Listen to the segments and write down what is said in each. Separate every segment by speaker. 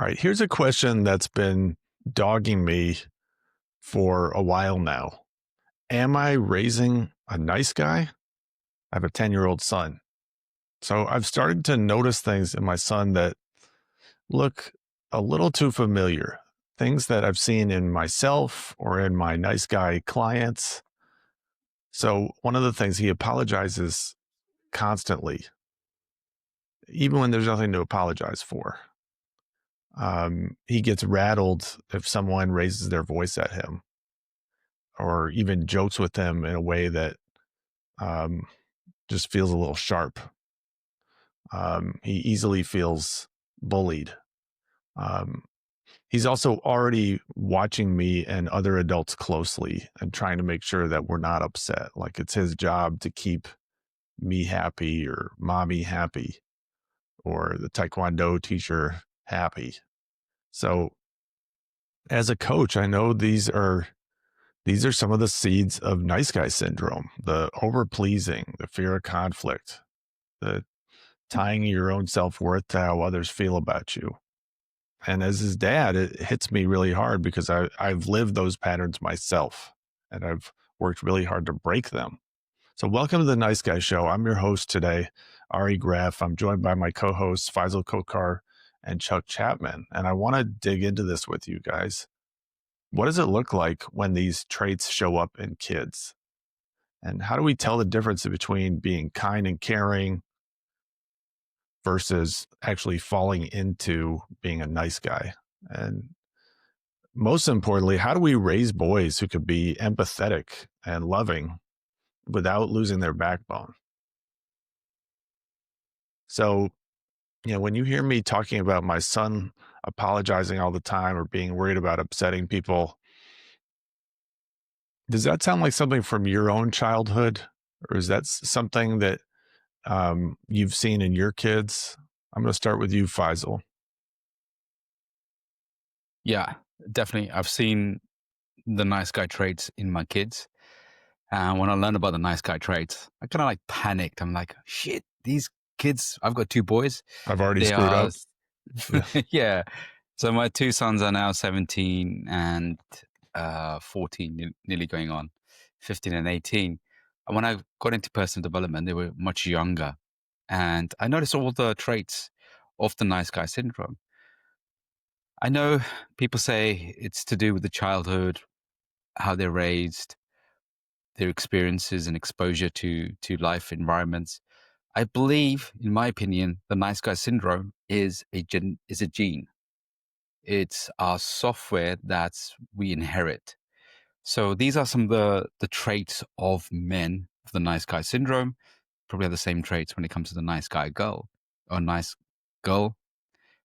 Speaker 1: right, here's a question that's been dogging me for a while now. Am I raising a nice guy? I have a 10-year-old son. So I've started to notice things in my son that look a little too familiar. Things that I've seen in myself or in my nice guy clients. So one of the things, he apologizes constantly, even when there's nothing to apologize for. He gets rattled if someone raises their voice at him or even jokes with him in a way that um, just feels a little sharp. He easily feels bullied. Um, he's also already watching me and other adults closely and trying to make sure that we're not upset. Like it's his job to keep me happy or mommy happy or the Taekwondo teacher happy. So as a coach, I know these are some of the seeds of nice guy syndrome, the over pleasing, the fear of conflict, the tying your own self-worth to how others feel about you. And as his dad, it hits me really hard because I've lived those patterns myself and I've worked really hard to break them. So welcome to the Nice Guy Show. I'm your host today, Ari Graff. I'm joined by my co-hosts, Faisal Kokar and Chuck Chapman. And I want to dig into this with you guys. What does it look like when these traits show up in kids? And how do we tell the difference between being kind and caring versus actually falling into being a nice guy? And most importantly, how do we raise boys who could be empathetic and loving without losing their backbone? So, when you hear me talking about my son apologizing all the time or being worried about upsetting people, does that sound like something from your own childhood? Or is that something that you've seen in your kids? I'm going to start with you, Faisal.
Speaker 2: Yeah, definitely. I've seen the nice guy traits in my kids. And when I learned about the nice guy traits, I kind of like panicked. I'm like, shit, these kids, I've got two boys.
Speaker 1: I've already
Speaker 2: They
Speaker 1: screwed
Speaker 2: are,
Speaker 1: up. Yeah.
Speaker 2: yeah. So my two sons are now 17 and 14, nearly going on 15 and 18. And when I got into personal development, they were much younger. And I noticed all the traits of the nice guy syndrome. I know people say it's to do with the childhood, how they're raised, their experiences and exposure to life environments. I believe, in my opinion, the nice guy syndrome is a gene. It's our software that we inherit. So these are some of the traits of men of the nice guy syndrome. Probably have the same traits when it comes to the nice guy girl or nice girl.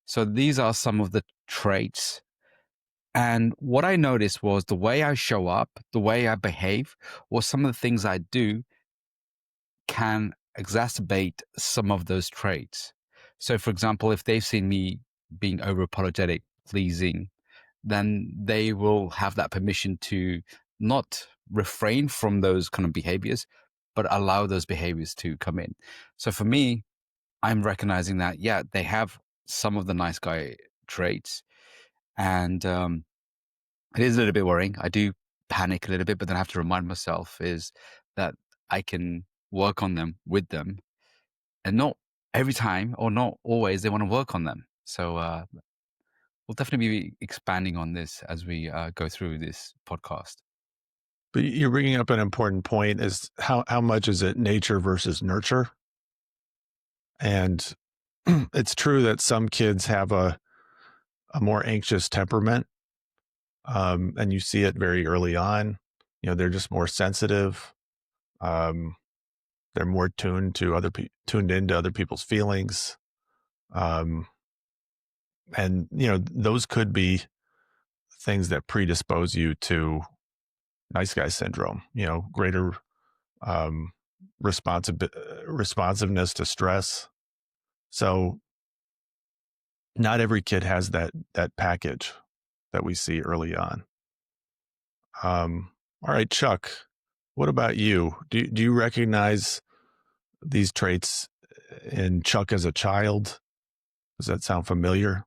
Speaker 2: So these are some of the traits. And what I noticed was the way I show up, the way I behave, or some of the things I do can exacerbate some of those traits. So, for example, if they've seen me being over apologetic, pleasing, then they will have that permission to not refrain from those kind of behaviors, but allow those behaviors to come in. So for me, I'm recognizing that, yeah, they have some of the nice guy traits. And it is a little bit worrying. I do panic a little bit, but then I have to remind myself is that I can work on them with them, and not every time or not always they want to work on them. So we'll definitely be expanding on this as we go through this podcast.
Speaker 1: But you're bringing up an important point is how much is it nature versus nurture? And it's true that some kids have a more anxious temperament. And you see it very early on. They're just more sensitive. Um, they're more tuned into other people's feelings. And those could be things that predispose you to nice guy syndrome. Greater um, responsiveness to stress. So not every kid has that package that we see early on. All right, Chuck, what about you? Do you recognize these traits in Chuck as a child? Does that sound familiar?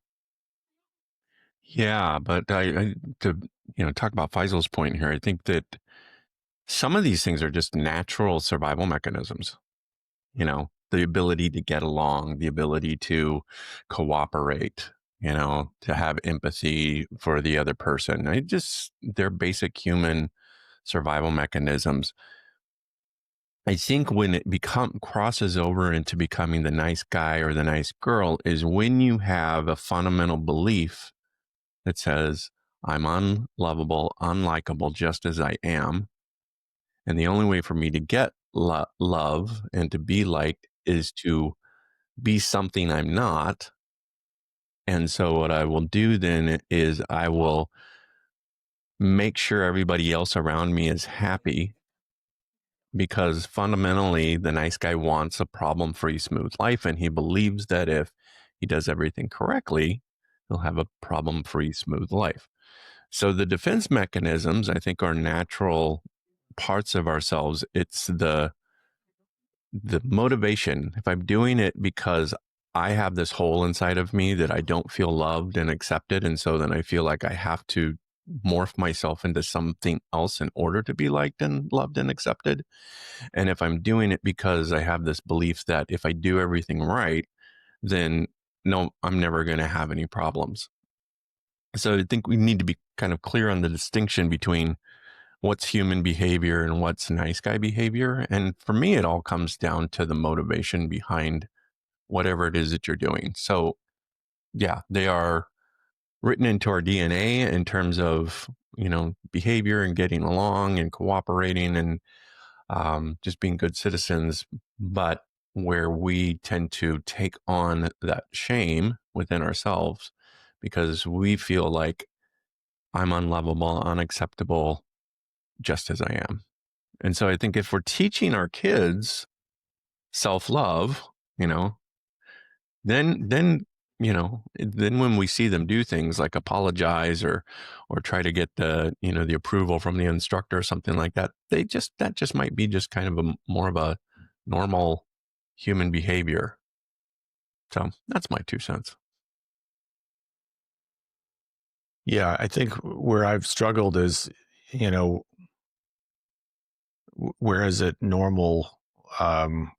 Speaker 3: Yeah, but I to talk about Faisal's point here, I think that some of these things are just natural survival mechanisms. The ability to get along, the ability to cooperate, to have empathy for the other person. They're basic human survival mechanisms. I think when it crosses over into becoming the nice guy or the nice girl is when you have a fundamental belief that says, I'm unlovable, unlikable just as I am. And the only way for me to get love and to be liked is to be something I'm not. And so what I will do then is I will make sure everybody else around me is happy because fundamentally the nice guy wants a problem-free, smooth life. And he believes that if he does everything correctly, he'll have a problem-free, smooth life. So the defense mechanisms, I think, are natural parts of ourselves. It's the motivation. If I'm doing it because I have this hole inside of me that I don't feel loved and accepted, and so then I feel like I have to morph myself into something else in order to be liked and loved and accepted. And if I'm doing it because I have this belief that if I do everything right, then no, I'm never going to have any problems. So I think we need to be kind of clear on the distinction between what's human behavior and what's nice guy behavior. And for me, it all comes down to the motivation behind whatever it is that you're doing. So, yeah, they are written into our DNA in terms of, behavior and getting along and cooperating and just being good citizens. But where we tend to take on that shame within ourselves because we feel like I'm unlovable, unacceptable, just as I am. And so I think if we're teaching our kids self-love, you know, then when we see them do things like apologize or try to get the approval from the instructor or something like that, that just might be just kind of a more of a normal human behavior. So that's my 2 cents.
Speaker 1: Yeah, I think where I've struggled is, you know, where is it normal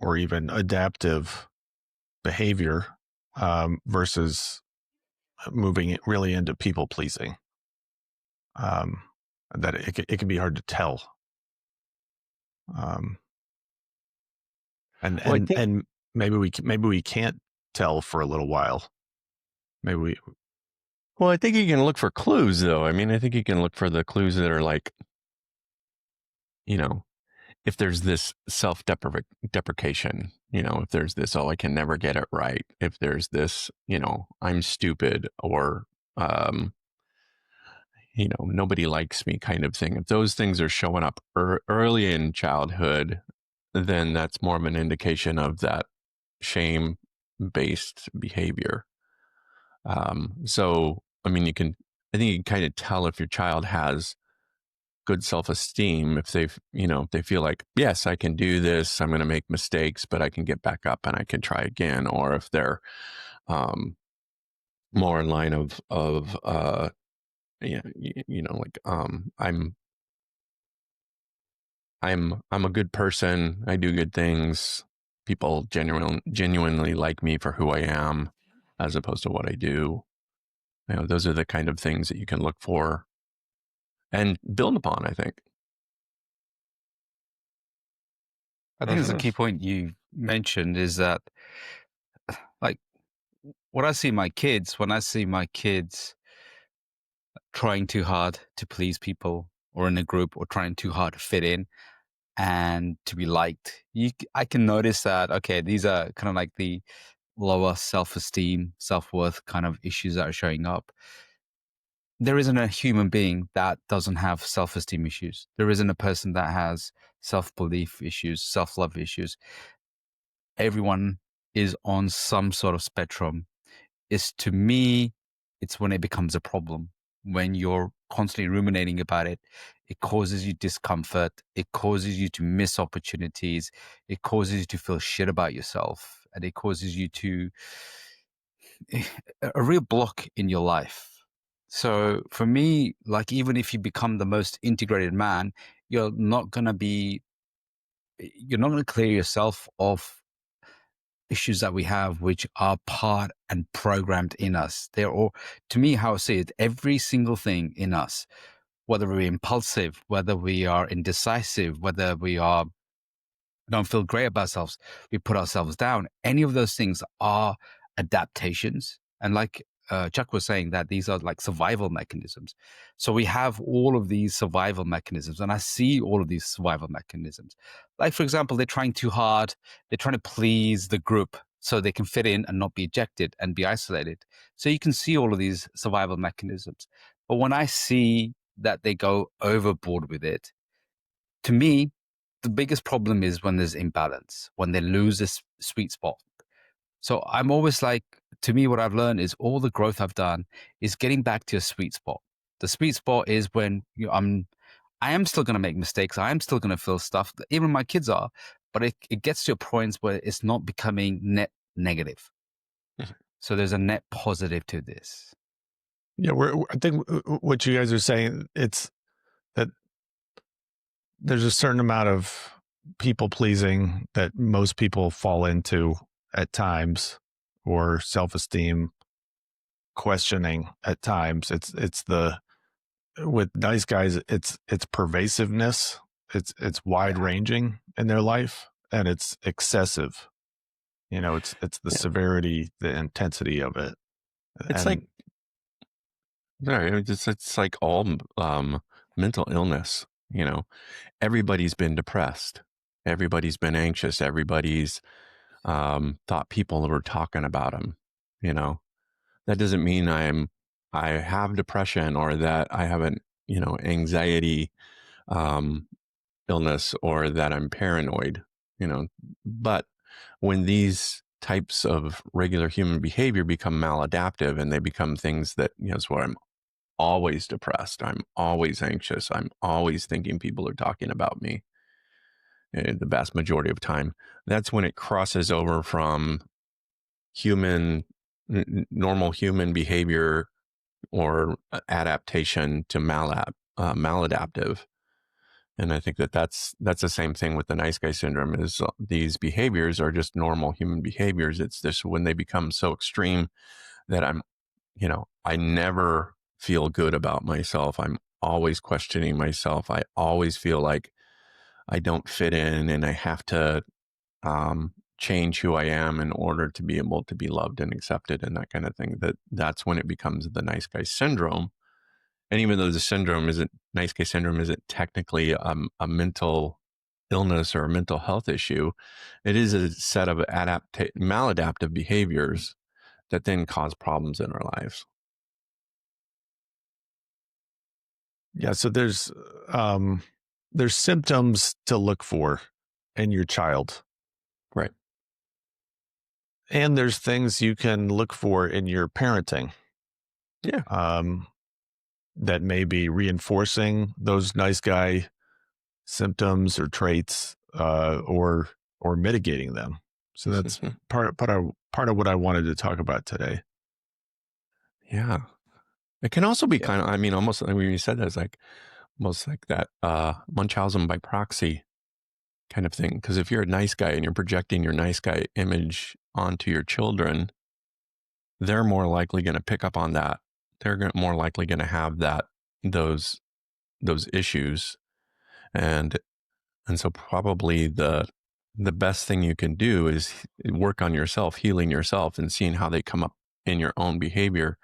Speaker 1: or even adaptive behavior versus moving it really into people pleasing. Um, that it can be hard to tell. Um, and
Speaker 3: Well, I
Speaker 1: and
Speaker 3: think
Speaker 1: and maybe we can't tell for a little while. Maybe we
Speaker 3: well, I think you can look for clues though. I mean, I think you can look for the clues that are like, you know, if there's this deprecation, if there's this, oh, I can never get it right. If there's this, I'm stupid or, um, nobody likes me kind of thing. If those things are showing up early in childhood, then that's more of an indication of that shame based behavior. So, I mean, I think you can kind of tell if your child has good self-esteem if they feel like, yes, I can do this, I'm going to make mistakes but I can get back up and I can try again, or if they're um more in line of like I'm a good person, I do good things, people genuinely like me for who I am as opposed to what I do. Those are the kind of things that you can look for and build upon, I think.
Speaker 2: I think there's a
Speaker 3: Mhm.
Speaker 2: key point you mentioned is that, like, what I see my kids, when I see my kids trying too hard to please people or in a group or trying too hard to fit in and to be liked, I can notice that, okay, these are kind of like the lower self-esteem, self-worth kind of issues that are showing up. There isn't a human being that doesn't have self-esteem issues. There isn't a person that has self-belief issues, self-love issues. Everyone is on some sort of spectrum. Is to me, it's when it becomes a problem. When you're constantly ruminating about it, it causes you discomfort. It causes you to miss opportunities. It causes you to feel shit about yourself. And it causes you to a real block in your life. So for me, like, even if you become the most integrated man, you're not going to clear yourself of issues that we have, which are part and programmed in us. They're all, to me, how I see it, every single thing in us, whether we're impulsive, whether we are indecisive, whether we are don't feel great about ourselves, we put ourselves down. Any of those things are adaptations. And like Chuck was saying, that these are like survival mechanisms. So we have all of these survival mechanisms, and I see all of these survival mechanisms. Like, for example, they're trying too hard. They're trying to please the group so they can fit in and not be ejected and be isolated. So you can see all of these survival mechanisms. But when I see that they go overboard with it, to me, the biggest problem is when there's imbalance, when they lose this sweet spot. So I'm always like, to me, what I've learned is all the growth I've done is getting back to a sweet spot. The sweet spot is when I am still going to make mistakes. I am still going to feel stuff. Even my kids are, but it gets to a point where it's not becoming net negative. So there's a net positive to this.
Speaker 1: Yeah, I think what you guys are saying, it's that there's a certain amount of people pleasing that most people fall into at times, or self-esteem questioning at times. It's the with nice guys, it's pervasiveness, it's wide ranging in their life, and it's excessive. It's the severity, the intensity of it.
Speaker 3: It's like, it's like all mental illness. Everybody's been depressed. Everybody's been anxious. Everybody's thought people were talking about them. That doesn't mean I have depression, or that I have an anxiety illness, or that I'm paranoid. But when these types of regular human behavior become maladaptive, and they become things that, it's where I'm always depressed, I'm always anxious, I'm always thinking people are talking about me, the vast majority of time, that's when it crosses over from normal human behavior or adaptation to maladaptive. And I think that's the same thing with the nice guy syndrome. Is these behaviors are just normal human behaviors. It's just when they become so extreme that I never feel good about myself. I'm always questioning myself. I always feel like I don't fit in, and I have to change who I am in order to be able to be loved and accepted, and that kind of thing. That's when it becomes the nice guy syndrome. And even though nice guy syndrome isn't technically a mental illness or a mental health issue, it is a set of maladaptive behaviors that then cause problems in our lives.
Speaker 1: Yeah, so there's symptoms to look for in your child.
Speaker 3: Right.
Speaker 1: And there's things you can look for in your parenting.
Speaker 3: Yeah.
Speaker 1: That may be reinforcing those nice guy symptoms or traits, or mitigating them. So that's part of what I wanted to talk about today.
Speaker 3: Yeah. It can also be kind of, almost when you said that, it's like almost like that Munchausen by proxy kind of thing. Because if you're a nice guy and you're projecting your nice guy image onto your children, they're more likely going to pick up on that. They're more likely going to have those issues, and so probably the best thing you can do is work on yourself, healing yourself, and seeing how they come up in your own behavior,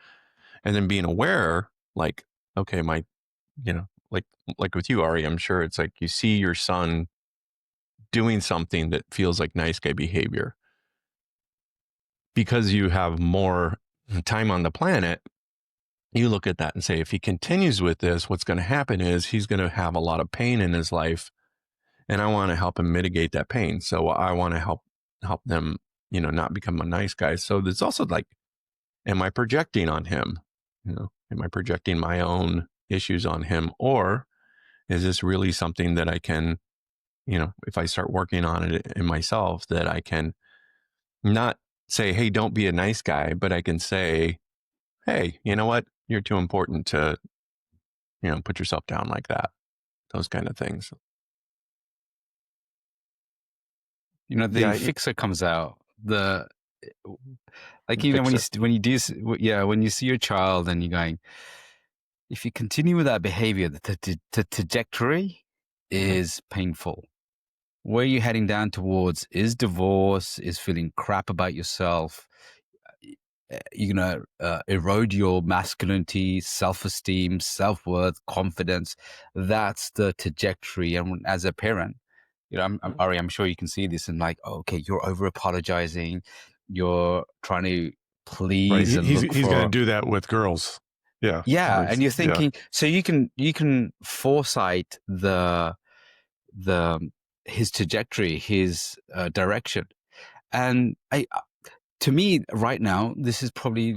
Speaker 3: and then being aware, like, okay, like with you, Ari, I'm sure it's like you see your son doing something that feels like nice guy behavior. Because you have more time on the planet, you look at that and say, if he continues with this, what's going to happen is he's going to have a lot of pain in his life, and I want to help him mitigate that pain. So I want to help them, not become a nice guy. So there's also like, am I projecting on him? Am I projecting my own issues on him? Or is this really something that I can, if I start working on it in myself, that I can not say, hey, don't be a nice guy, but I can say, hey, you know what? You're too important to, put yourself down like that. Those kind of things.
Speaker 2: The fixer comes out. Like, when you see your child and you're going, if you continue with that behavior, the trajectory is painful. Where you're heading down towards is divorce, is feeling crap about yourself. You're going to erode your masculinity, self-esteem, self-worth, confidence. That's the trajectory. And as a parent, Ari, I'm sure you can see this and like, okay, you're over apologizing. You're trying to please and
Speaker 1: He's
Speaker 2: look
Speaker 1: going to
Speaker 2: for.
Speaker 1: do that with girls. Yeah.
Speaker 2: Yeah. And you're thinking, so you can foresight his trajectory, his direction. And to me right now, this is probably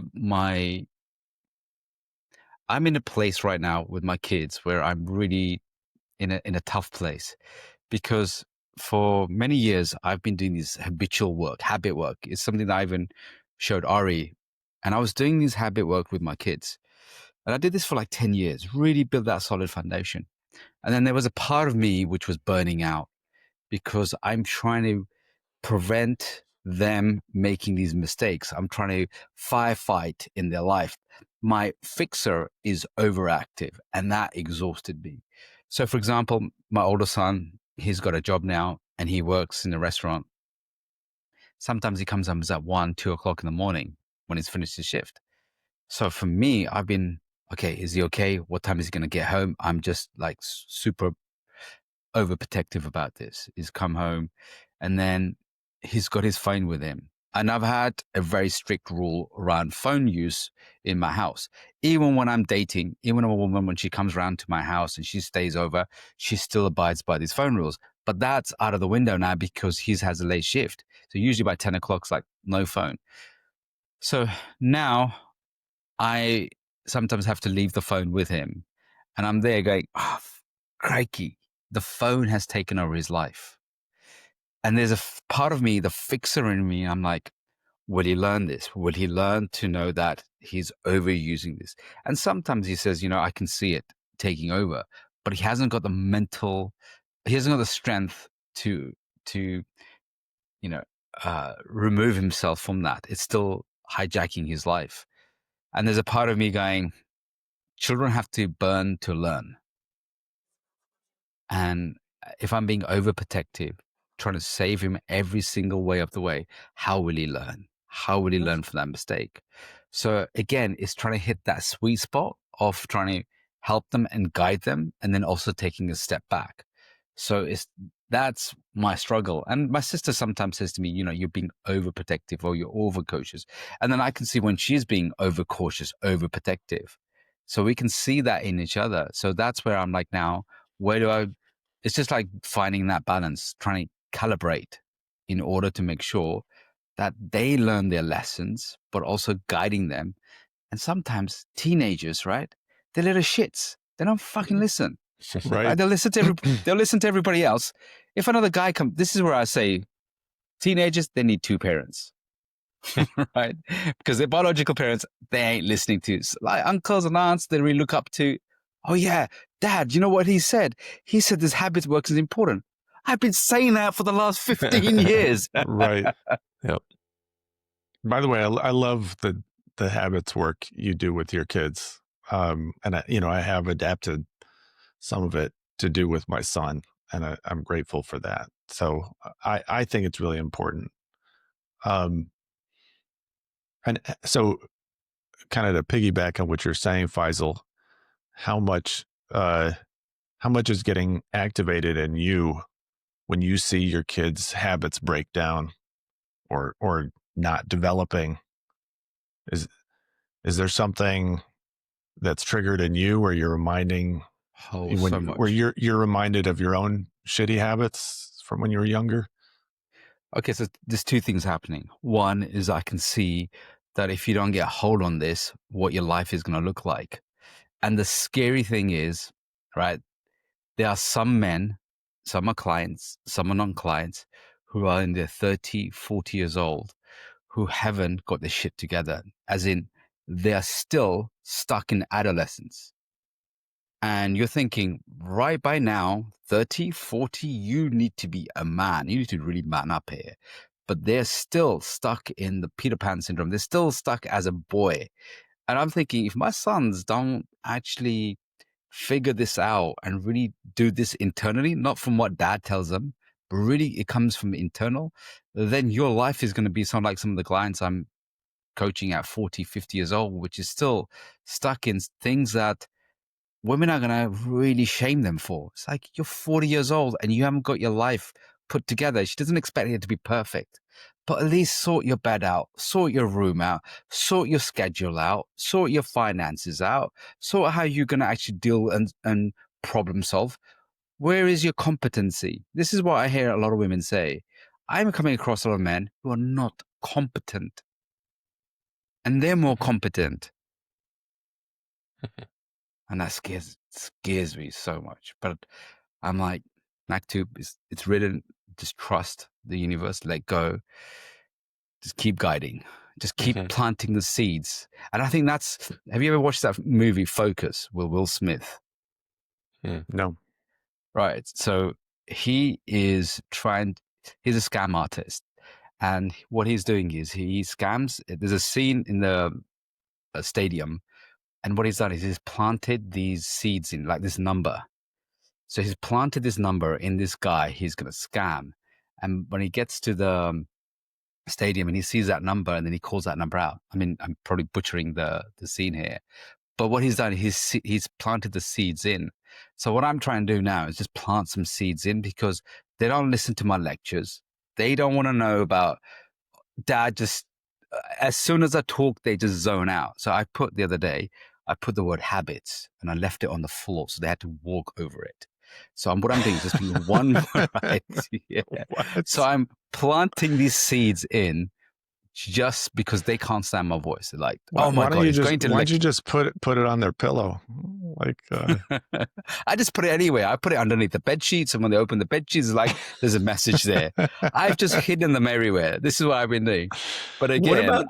Speaker 2: I'm in a place right now with my kids where I'm really in a tough place, because for many years I've been doing this habitual work, habit work. It's something that I even showed Ari, and I was doing this habit work with my kids. And I did this for like 10 years, really build that solid foundation. And then there was a part of me which was burning out because I'm trying to prevent them making these mistakes. I'm trying to firefight in their life. My fixer is overactive, and that exhausted me. So, for example, my older son, he's got a job now and he works in a restaurant. Sometimes he comes home at 1, 2 o'clock in the morning when he's finished his shift. So for me, I've been, okay, is he okay? What time is he going to get home? I'm just like super overprotective about this. He's come home and then he's got his phone with him. And I've had a very strict rule around phone use in my house. Even when I'm dating, even a woman, when she comes around to my house and she stays over, she still abides by these phone rules. But that's out of the window now because he has a late shift. So usually by 10 o'clock, it's like no phone. So now I sometimes have to leave the phone with him. And I'm there going, oh, crikey, the phone has taken over his life. And there's a part of me, the fixer in me, I'm like, will he learn this? Will he learn to know that he's overusing this? And sometimes he says, I can see it taking over, but he hasn't got he hasn't got the strength to remove himself from that. It's still hijacking his life. And there's a part of me going, children have to burn to learn. And if I'm being overprotective, trying to save him every single way of the way, how will he learn? How will he learn from that mistake? So again, it's trying to hit that sweet spot of trying to help them and guide them, and then also taking a step back. So that's my struggle. And my sister sometimes says to me, you're being overprotective or you're overcautious. And then I can see when she's being overcautious, overprotective. So we can see that in each other. So that's where I'm like, now, it's just like finding that balance, trying to calibrate in order to make sure that they learn their lessons, but also guiding them. And sometimes teenagers, right? They're little shits. They don't fucking listen.
Speaker 1: Right.
Speaker 2: They'll listen to everybody else. If another guy comes, this is where I say, teenagers, they need two parents, right? Because their biological parents, they ain't listening to. Like uncles and aunts, they really look up to. Oh yeah, Dad, you know what he said? He said this habit work is important. I've been saying that for the last 15 years.
Speaker 1: Right.
Speaker 3: Yep.
Speaker 1: By the way, I love the habits work you do with your kids. And I have adapted some of it to do with my son, and I'm grateful for that. So I think it's really important. And so kind of to piggyback on what you're saying, Faisal, how much is getting activated in you when you see your kids' habits break down or not developing? Is there something that's triggered in you where you're reminding
Speaker 2: So much.
Speaker 1: where you're reminded of your own shitty habits from when you were younger?
Speaker 2: Okay, so there's two things happening. One is I can see that if you don't get a hold on this, what your life is going to look like. And the scary thing is, right, there are some men, some are clients, some are non-clients, who are in their 30, 40 years old, who haven't got their shit together. As in, they are still stuck in adolescence. And you're thinking, right by now, 30, 40, you need to be a man. You need to really man up here. But they're still stuck in the Peter Pan syndrome. They're still stuck as a boy. And I'm thinking, if my sons don't actually figure this out and really do this internally, not from what dad tells them, but really it comes from internal, then your life is going to be something like some of the clients I'm coaching at 40, 50 years old, which is still stuck in things that women are going to really shame them for. It's like, you're 40 years old and you haven't got your life put together. She doesn't expect it to be perfect, but at least sort your bed out, sort your room out, sort your schedule out, sort your finances out, sort how you're going to actually deal and problem solve. Where is your competency? This is what I hear a lot of women say. I'm coming across a lot of men who are not competent, and they're more competent. And that scares me so much. But I'm like, Maktub, it's written, just trust the universe, let go, just keep guiding, just keep planting the seeds. And I think have you ever watched that movie Focus with Will Smith?
Speaker 1: No.
Speaker 2: Right. So he's a scam artist. And what he's doing is he scams. There's a scene in the stadium. And what he's done is he's planted these seeds in, like this number. So he's planted this number in this guy he's going to scam. And when he gets to the stadium and he sees that number and then he calls that number out. I mean, I'm probably butchering the scene here. But what he's done, he's planted the seeds in. So what I'm trying to do now is just plant some seeds in, because they don't listen to my lectures. They don't want to know about dad. Just as soon as I talk, they just zone out. So the other day, I put the word habits and I left it on the floor, so they had to walk over it. So what I'm doing is just being one more right. Yeah. So I'm planting these seeds in just because they can't stand my voice. They're like, oh my God, he's going to
Speaker 1: why don't you just put it on their pillow? Like,
Speaker 2: I just put it anywhere. I put it underneath the bed sheets, and when they open the bed sheets, it's like, there's a message there. I've just hidden them everywhere. This is what I've been doing. But again,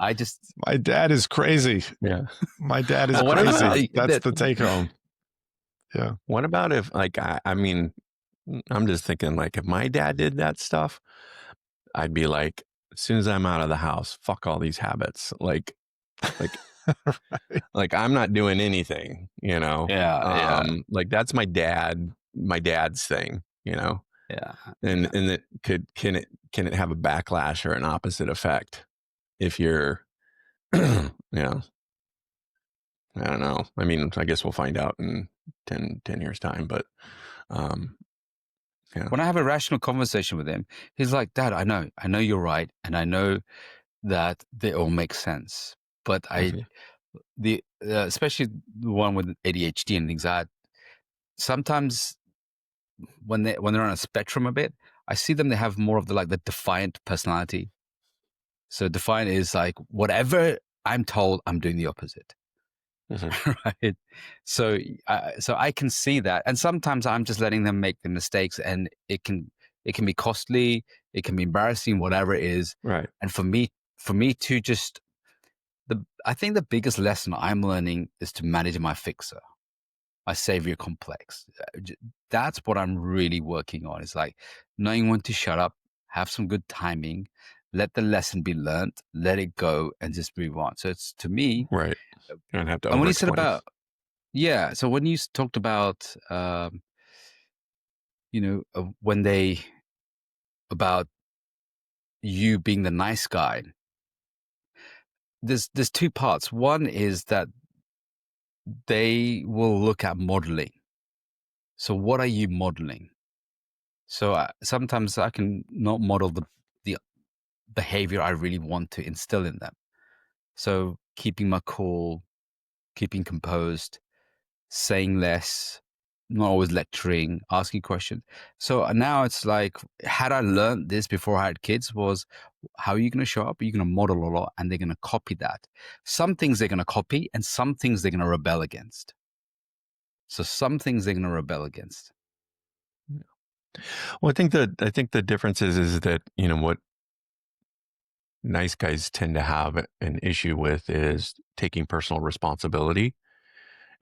Speaker 1: my dad is crazy.
Speaker 3: Yeah.
Speaker 1: My dad is crazy. That's the take home. Yeah.
Speaker 3: What about if, like, I mean, I'm just thinking, like, if my dad did that stuff, I'd be like, as soon as I'm out of the house, fuck all these habits. Like,
Speaker 1: right.
Speaker 3: like I'm not doing anything, you know?
Speaker 2: Yeah.
Speaker 3: Like that's my dad's thing, you know?
Speaker 2: Yeah.
Speaker 3: And it can it have a backlash or an opposite effect if you're, you know, I don't know. I mean, I guess we'll find out in 10 years time, but, yeah.
Speaker 2: When I have a rational conversation with him, he's like, Dad, I know you're right. And I know that they all make sense. But especially the one with ADHD and things like that, sometimes when they're on a spectrum a bit, I see them, they have more of the defiant personality. So defiant is like, whatever I'm told, I'm doing the opposite. Right. So I can see that. And sometimes I'm just letting them make the mistakes, and it can be costly. It can be embarrassing, whatever it is.
Speaker 3: Right.
Speaker 2: And for me to just, I think the biggest lesson I'm learning is to manage my fixer, my savior complex. That's what I'm really working on. It's like knowing when to shut up, have some good timing, let the lesson be learned, let it go, and just move on. So it's, to me,
Speaker 3: right. You don't have to.
Speaker 2: And when you said about, so when you talked about, about you being the nice guy, there's two parts. One is that they will look at modeling. So what are you modeling? So sometimes I can not model the behavior I really want to instill in them. So keeping my cool, keeping composed, saying less, not always lecturing, asking questions. So now it's like, had I learned this before I had kids, was how are you going to show up? Are you going to model a lot? And they're going to copy that. Some things they're going to copy, and some things they're going to rebel against. So some things they're going to rebel against.
Speaker 3: Well, I think the difference is that, you know, what nice guys tend to have an issue with is taking personal responsibility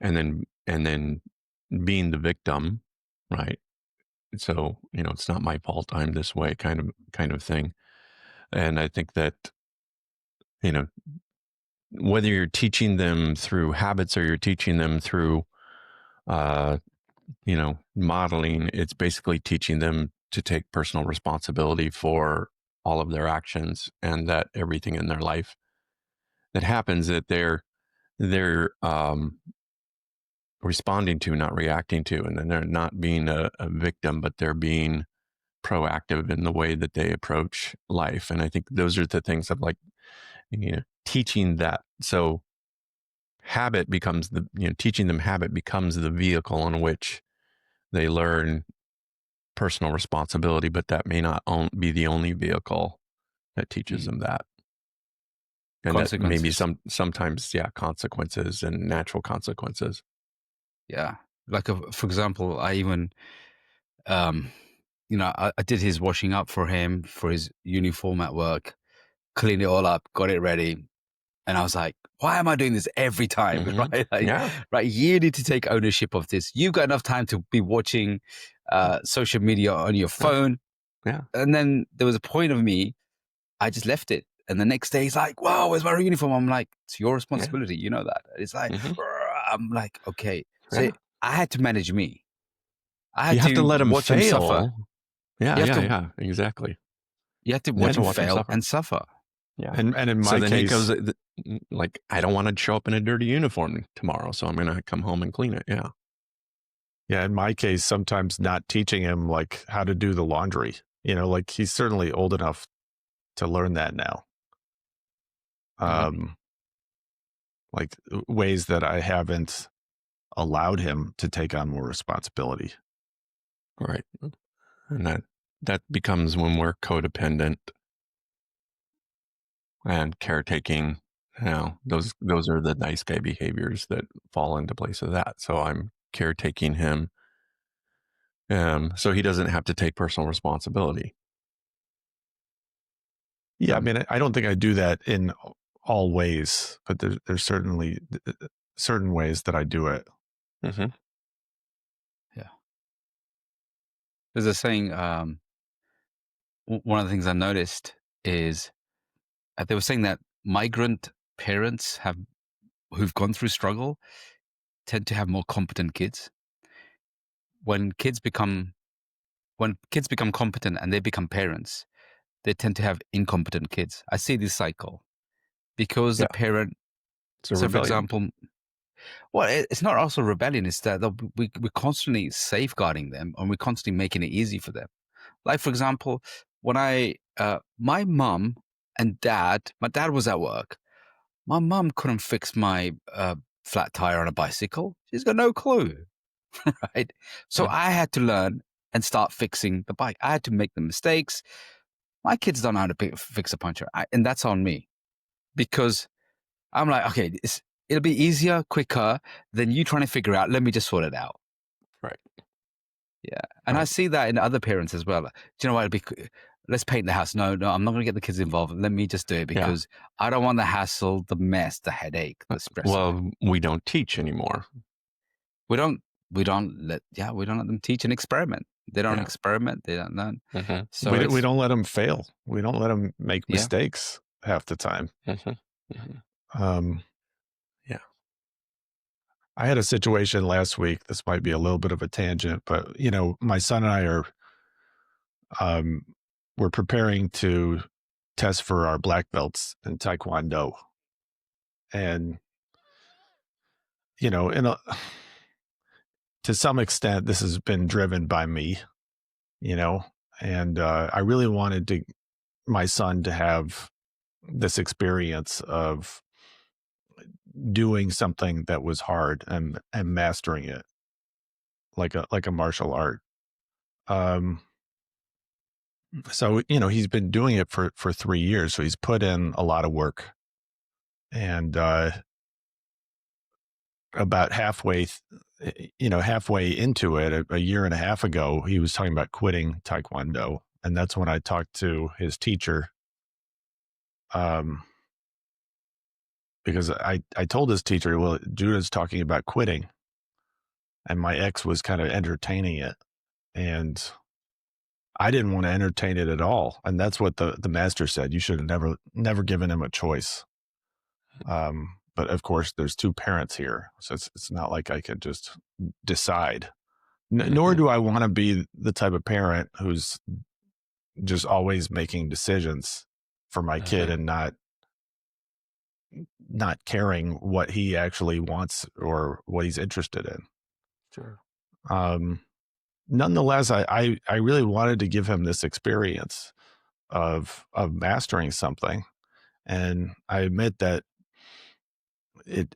Speaker 3: and then being the victim, right? So, it's not my fault, I'm this way, kind of thing. And I think that, you know, whether you're teaching them through habits or you're teaching them through, modeling, it's basically teaching them to take personal responsibility for all of their actions, and that everything in their life that happens, that they're responding to, not reacting to, and then they're not being a victim, but they're being proactive in the way that they approach life. And I think those are the things of, like, teaching that. So habit becomes teaching them habit becomes the vehicle in which they learn personal responsibility, but that may not be the only vehicle that teaches them that. And that maybe sometimes, consequences and natural consequences.
Speaker 2: Yeah. Like, for example, I even, I did his washing up for him for his uniform at work, cleaned it all up, got it ready. And I was like, why am I doing this every time?
Speaker 3: Mm-hmm.
Speaker 2: Right? Like,
Speaker 3: Yeah.
Speaker 2: right. You need to take ownership of this. You've got enough time to be watching social media on your phone.
Speaker 3: Yeah.
Speaker 2: And then there was a point of me, I just left it. And the next day he's like, wow, where's my uniform? I'm like, it's your responsibility. You know that. It's like, I'm like, okay. So I had to manage me. I had
Speaker 3: you have to let him
Speaker 2: watch him suffer.
Speaker 3: fail. Yeah, exactly.
Speaker 2: You have to watch him
Speaker 3: watch him
Speaker 2: fail
Speaker 3: suffer.
Speaker 2: and suffer.
Speaker 1: Yeah. And in my
Speaker 3: so then
Speaker 1: case,
Speaker 3: he goes, like, I don't want to show up in a dirty uniform tomorrow, so I'm going to come home and clean it. Yeah.
Speaker 1: Yeah. In my case, sometimes not teaching him like how to do the laundry, like he's certainly old enough to learn that now. Like ways that I haven't allowed him to take on more responsibility.
Speaker 3: Right. And that becomes when we're codependent and caretaking. Those are the nice guy behaviors that fall into place of that. So I'm caretaking him, so he doesn't have to take personal responsibility.
Speaker 1: Yeah, I mean, I don't think I do that in all ways, but there's certainly certain ways that I do it.
Speaker 3: Mm-hmm.
Speaker 2: Yeah. There's a saying, one of the things I noticed is they were saying that migrant parents who've gone through struggle tend to have more competent kids. When kids become competent and they become parents, they tend to have incompetent kids. I see this cycle because the parent.
Speaker 3: So
Speaker 2: for example, well, it's not also rebellion. It's that we're constantly safeguarding them and we're constantly making it easy for them. Like, for example, when my mum and dad, my dad was at work. My mum couldn't fix my flat tire on a bicycle. She's got no clue, right? So I had to learn and start fixing the bike. I had to make the mistakes. My kids don't know how to fix a puncture, and that's on me because I'm like, okay, it'll be easier, quicker than you trying to figure out. Let me just sort it out.
Speaker 3: Right.
Speaker 2: Yeah. And I see that in other parents as well. Do you know what? Let's paint the house. No, I'm not going to get the kids involved. Let me just do it because I don't want the hassle, the mess, the headache, the stress.
Speaker 3: Well, we don't teach anymore.
Speaker 2: We don't let them teach and experiment. They don't experiment. They don't learn.
Speaker 3: Mm-hmm.
Speaker 1: So we don't let them fail. We don't let them make mistakes half the time. I had a situation last week. This might be a little bit of a tangent, but my son and I are, we're preparing to test for our black belts in Taekwondo. And, to some extent, this has been driven by me, and I really wanted my son to have this experience of doing something that was hard and mastering it like a martial art. So, he's been doing it for 3 years. So he's put in a lot of work, and about halfway into it, a year and a half ago, he was talking about quitting Taekwondo. And that's when I talked to his teacher. Because I told his teacher, well, Judah's talking about quitting. and my ex was kind of entertaining it, and I didn't want to entertain it at all. And that's what the master said. You should have never given him a choice. But of course, there's two parents here, so it's not like I could just decide. Nor do I want to be the type of parent who's just always making decisions for my kid and not caring what he actually wants or what he's interested in.
Speaker 3: Sure.
Speaker 1: Nonetheless, I really wanted to give him this experience of mastering something, and I admit that it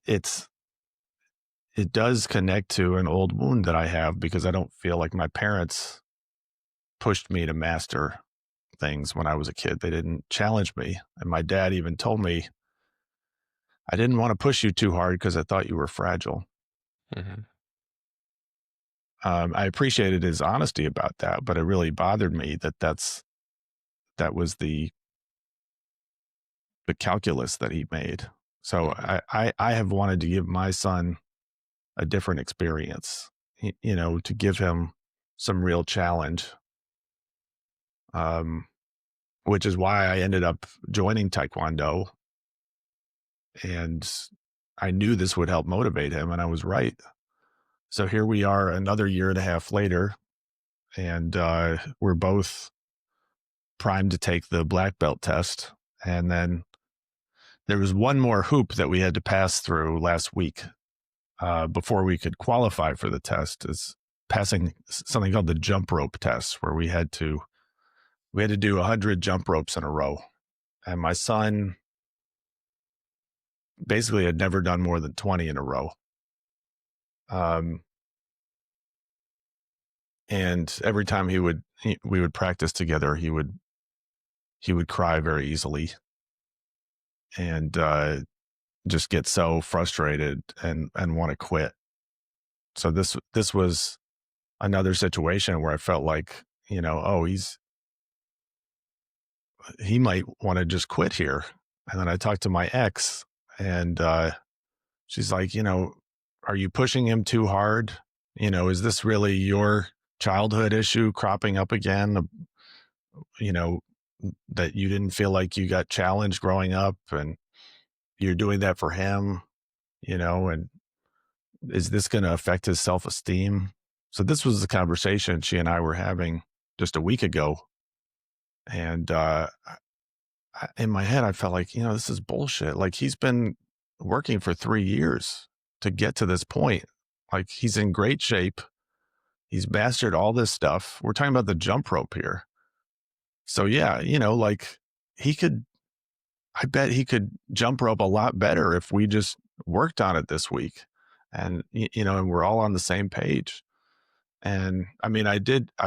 Speaker 1: does connect to an old wound that I have, because I don't feel like my parents pushed me to master things when I was a kid. They didn't challenge me. And my dad even told me, I didn't want to push you too hard because I thought you were fragile.
Speaker 3: Mm-hmm.
Speaker 1: I appreciated his honesty about that, but it really bothered me that was the calculus that he made. So I have wanted to give my son a different experience, to give him some real challenge. Which is why I ended up joining Taekwondo, and I knew this would help motivate him, and I was right. So here we are another year and a half later, and we're both primed to take the black belt test. And then there was one more hoop that we had to pass through last week before we could qualify for the test, is passing something called the jump rope test, where we had to do 100 jump ropes in a row. And my son basically had never done more than 20 in a row. And every time we would practice together, he would cry very easily, and just get so frustrated and want to quit. So this was another situation where I felt like, he might want to just quit here. And then I talked to my ex, and she's like, are you pushing him too hard? Is this really your childhood issue cropping up again? That you didn't feel like you got challenged growing up, and you're doing that for him, and is this going to affect his self-esteem? So this was the conversation she and I were having just a week ago. And in my head, I felt like, this is bullshit. Like, he's been working for 3 years to get to this point. Like, he's in great shape. He's mastered all this stuff. We're talking about the jump rope here. So yeah, like, I bet he could jump rope a lot better if we just worked on it this week. And, and we're all on the same page. And I mean, I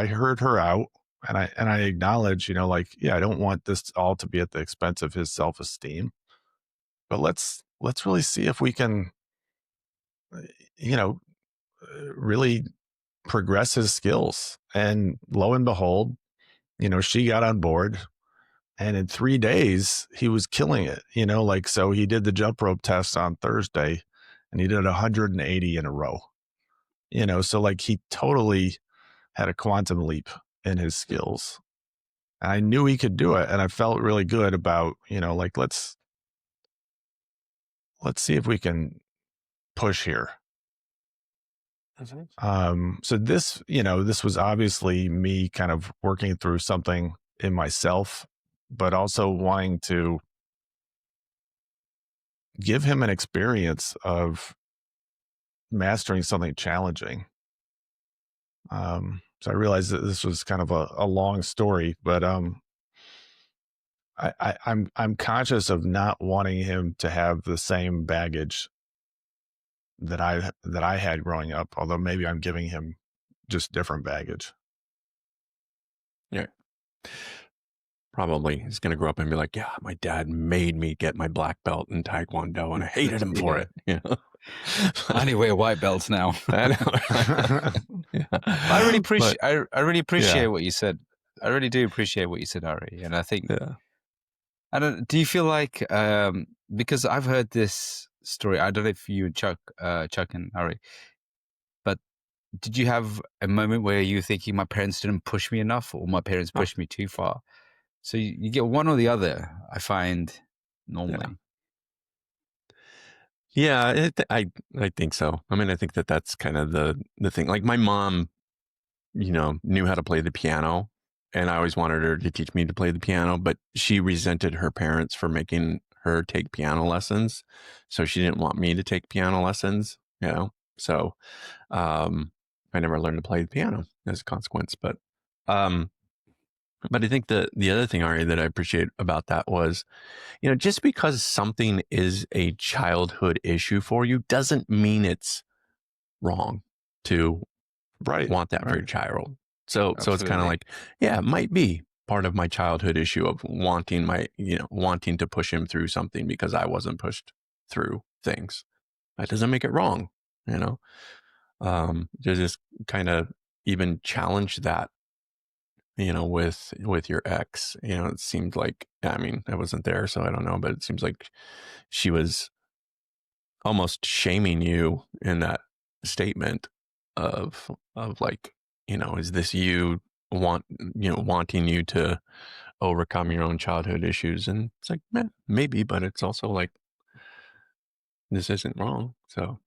Speaker 1: heard her out, and I acknowledge, like, yeah, I don't want this all to be at the expense of his self-esteem, but let's really see if we can, really progress his skills. And lo and behold, she got on board, and in 3 days he was killing it, like, so he did the jump rope test on Thursday, and he did 180 in a row, so like, he totally had a quantum leap in his skills. And I knew he could do it, and I felt really good about, like, let's see if we can push here. So this, this was obviously me kind of working through something in myself, but also wanting to give him an experience of mastering something challenging. So I realized that this was kind of a long story, but I'm conscious of not wanting him to have the same baggage that I had growing up, although maybe I'm giving him just different baggage.
Speaker 3: Yeah. Probably he's going to grow up and be like, yeah, my dad made me get my black belt in Taekwondo and I hated him for it.
Speaker 2: I only wear white belts now.
Speaker 3: I know. Yeah.
Speaker 2: I really appreciate. I really appreciate what you said. I really do appreciate what you said, Ari. And I think.
Speaker 3: Yeah.
Speaker 2: I don't. Do you feel like because I've heard this story? I don't know if you and Chuck and Ari, but did you have a moment where you were thinking my parents didn't push me enough or my parents
Speaker 3: Oh,
Speaker 2: pushed me too far? So you get one or the other, I find
Speaker 3: yeah.
Speaker 2: normally.
Speaker 3: Yeah, I think so. I mean, I think that's kind of the thing. Like my mom, knew how to play the piano, and I always wanted her to teach me to play the piano, but she resented her parents for making her take piano lessons. So she didn't want me to take piano lessons, So I never learned to play the piano as a consequence. Um, but I think the other thing, Ari, that I appreciate about that was, just because something is a childhood issue for you doesn't mean it's wrong to
Speaker 1: Right.
Speaker 3: want that for your
Speaker 1: Right.
Speaker 3: child. So it's kind of
Speaker 2: Absolutely.
Speaker 3: like, yeah, it might be part of my childhood issue of wanting wanting to push him through something because I wasn't pushed through things. That doesn't make it wrong, to just kind of even challenge that, with your ex. It seemed like, I mean, I wasn't there, so I don't know, but it seems like she was almost shaming you in that statement of like, is this you wanting you to overcome your own childhood issues? And it's like, maybe, but it's also like, this isn't wrong. So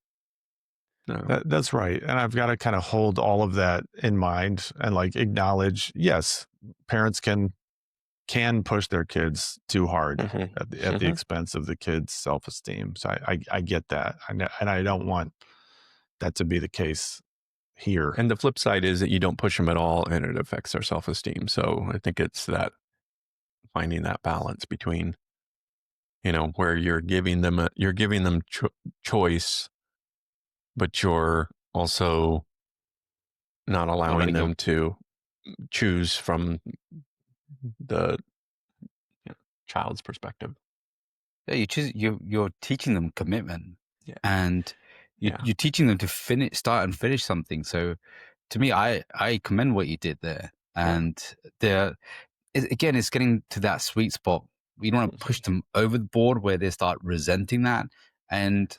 Speaker 3: no.
Speaker 1: That's right. And I've got to kind of hold all of that in mind and like acknowledge, yes, parents can push their kids too hard
Speaker 3: Mm-hmm.
Speaker 1: at the
Speaker 3: Mm-hmm.
Speaker 1: expense of the kids' self-esteem. So I get that. And I don't want that to be the case here.
Speaker 3: And the flip side is that you don't push them at all, and it affects their self-esteem. So I think it's that finding that balance between, where you're giving them choice, but you're also not
Speaker 2: Not
Speaker 3: allowing
Speaker 2: letting
Speaker 3: them
Speaker 2: go.
Speaker 3: to choose from the child's perspective.
Speaker 2: Yeah, you're teaching them commitment,
Speaker 3: Yeah.
Speaker 2: and
Speaker 3: Yeah.
Speaker 2: you're teaching them to start and finish something. So to me, I commend what you did there. And again, it's getting to that sweet spot. You don't want to push them over the board where they start resenting that. And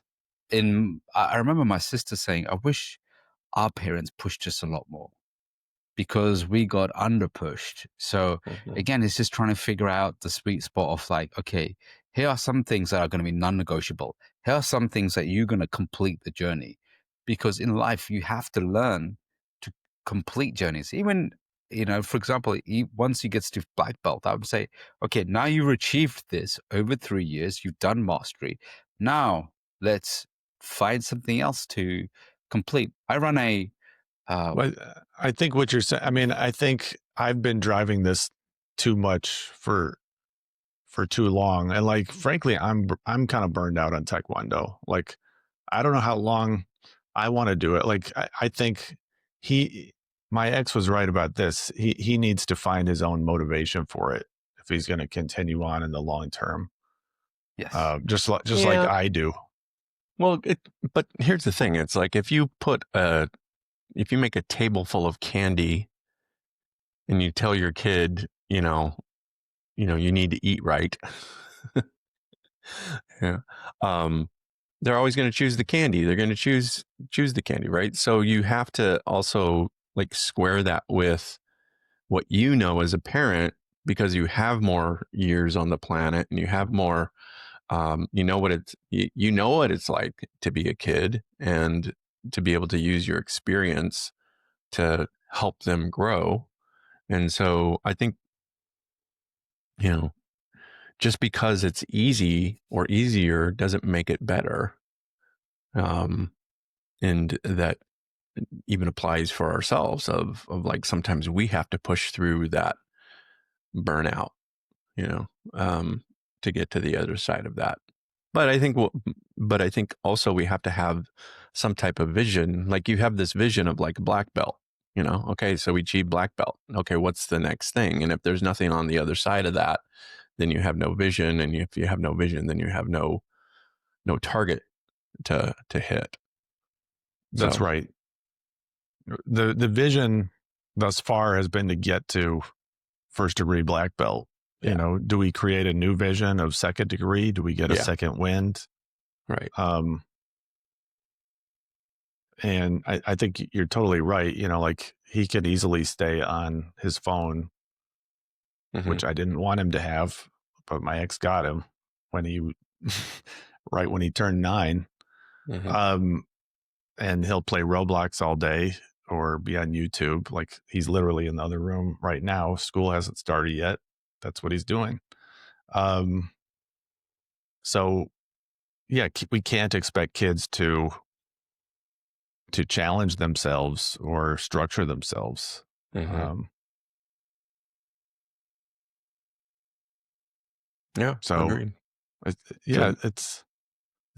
Speaker 2: I remember my sister saying, I wish our parents pushed us a lot more because we got under pushed. So
Speaker 3: Mhm.
Speaker 2: again, it's just trying to figure out the sweet spot of like, okay, here are some things that are going to be non-negotiable. Here are some things that you're going to complete the journey, because in life you have to learn to complete journeys. Even, for example, once you get to black belt, I would say, okay, now you've achieved this over 3 years. You've done mastery. Now let's find something else to complete. I run a
Speaker 1: Well, I think what you're saying, I mean, I think I've been driving this too much for too long. And like, frankly, I'm kind of burned out on Taekwondo. Like, I don't know how long I want to do it. Like, I think my ex was right about this. He needs to find his own motivation for it if he's going to continue on in the long term.
Speaker 2: yes.
Speaker 1: Just like
Speaker 3: Yeah.
Speaker 1: I do.
Speaker 3: Well, but here's the thing. It's like if you make a table full of candy and you tell your kid, you need to eat right. Yeah. They're always going to choose the candy. They're going to choose the candy, right? So you have to also like square that with what you know as a parent, because you have more years on the planet and you have more, you know what it's like to be a kid and to be able to use your experience to help them grow. And so I think, just because it's easy or easier doesn't make it better. And that even applies for ourselves of like, sometimes we have to push through that burnout, you know, to get to the other side of that. But I think, also we have to have some type of vision. Like you have this vision of like black belt, okay, so we achieve black belt. Okay, what's the next thing? And if there's nothing on the other side of that, then you have no vision. And if you have no vision, then you have no target to hit.
Speaker 1: That's
Speaker 3: So
Speaker 1: right. The vision thus far has been to get to first degree black belt.
Speaker 3: yeah,
Speaker 1: Do we create a new vision of second degree? Do we get a
Speaker 3: yeah,
Speaker 1: second wind?
Speaker 3: right.
Speaker 1: And I think you're totally right. Like he could easily stay on his phone, which I didn't want him to have, but my ex got him when he, right when he turned 9. And he'll play Roblox all day or be on YouTube. Like he's literally in the other room right now. School hasn't started yet. That's what he's doing. So yeah, we can't expect kids to challenge themselves or structure themselves.
Speaker 3: Yeah.
Speaker 1: So
Speaker 3: Agreed.
Speaker 1: it's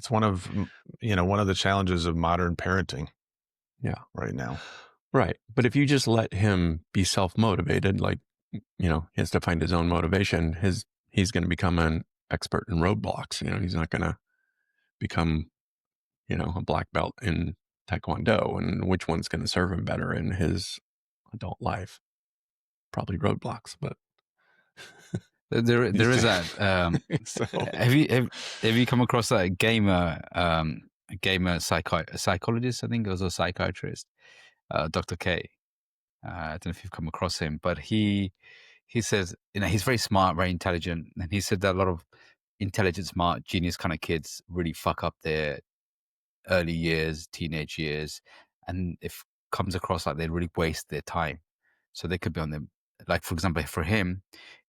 Speaker 1: one of the challenges of modern parenting.
Speaker 3: Yeah.
Speaker 1: Right now.
Speaker 3: Right. But if you just let him be self-motivated, like, he has to find his own motivation, he's going to become an expert in roadblocks. He's not going to become, a black belt in Taekwondo, and which one's going to serve him better in his adult life? Probably roadblocks, but
Speaker 2: there is that.
Speaker 3: so,
Speaker 2: have you come across that gamer psychologist? I think it was a psychiatrist, Dr. K. I don't know if you've come across him, but he says, he's very smart, very intelligent, and he said that a lot of intelligent, smart, genius kind of kids really fuck up their early years, teenage years, and if comes across like they really waste their time. So they could be on them. Like, for example, for him,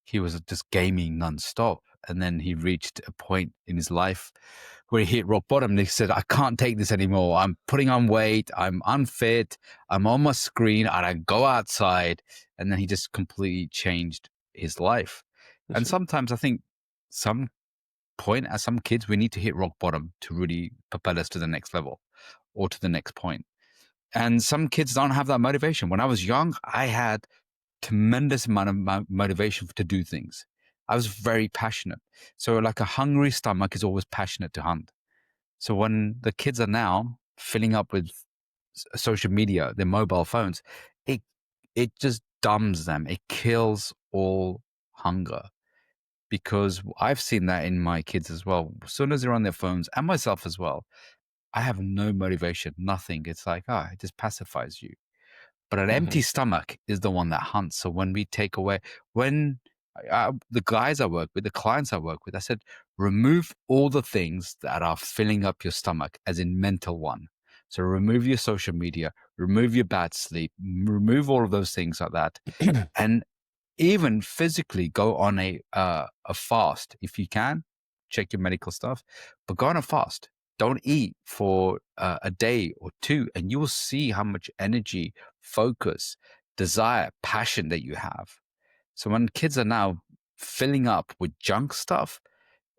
Speaker 2: he was just gaming nonstop. And then he reached a point in his life where he hit rock bottom. And he said, I can't take this anymore. I'm putting on weight. I'm unfit. I'm on my screen. And I go outside. And then he just completely changed his life. And sometimes I think some as some kids, we need to hit rock bottom to really propel us to the next level or to the next point. And some kids don't have that motivation. When I was young, I had tremendous amount of motivation to do things. I was very passionate. So like a hungry stomach is always passionate to hunt. So when the kids are now filling up with social media, their mobile phones, it just dumbs them. It kills all hunger. Because I've seen that in my kids as well. As soon as they're on their phones, and myself as well, I have no motivation, nothing. It's like, it just pacifies you. But an empty stomach is the one that hunts. So when we take away, the guys I work with, the clients I work with, I said, remove all the things that are filling up your stomach, as in mental one. So remove your social media, remove your bad sleep, remove all of those things like that. And even physically go on a fast if you can. Check your medical stuff, but go on a fast. Don't eat for a day or two, and you will see how much energy, focus, desire, passion that you have. So when kids are now filling up with junk stuff,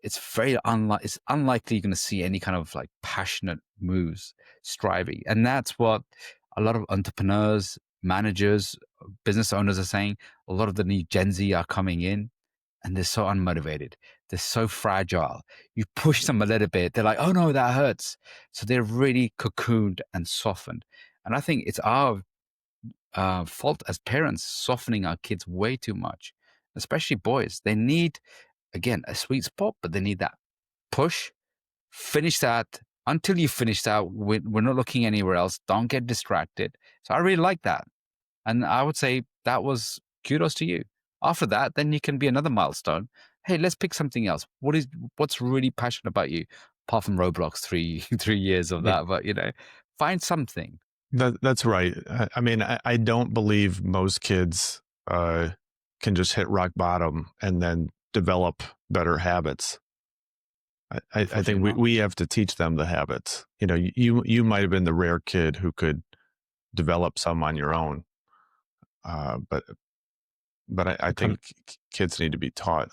Speaker 2: it's unlikely you're going to see any kind of like passionate moves, striving. And that's what a lot of entrepreneurs, managers, business owners are saying. A lot of the new Gen Z are coming in and they're so unmotivated. They're so fragile. You push them a little bit, they're like, oh no, that hurts. So they're really cocooned and softened. And I think it's our fault as parents softening our kids way too much, especially boys. They need, again, a sweet spot, but they need that push, finish that. Until you finish that, we're not looking anywhere else. Don't get distracted. So I really like that. And I would say that was kudos to you. After that, then you can be another milestone. Hey, let's pick something else. What's really passionate about you? Apart from Roblox, 3 years of that, but find something.
Speaker 1: That's right. I mean, I don't believe most kids can just hit rock bottom and then develop better habits. I think we have to teach them the habits. You might have been the rare kid who could develop some on your own, but I think kids need to be taught.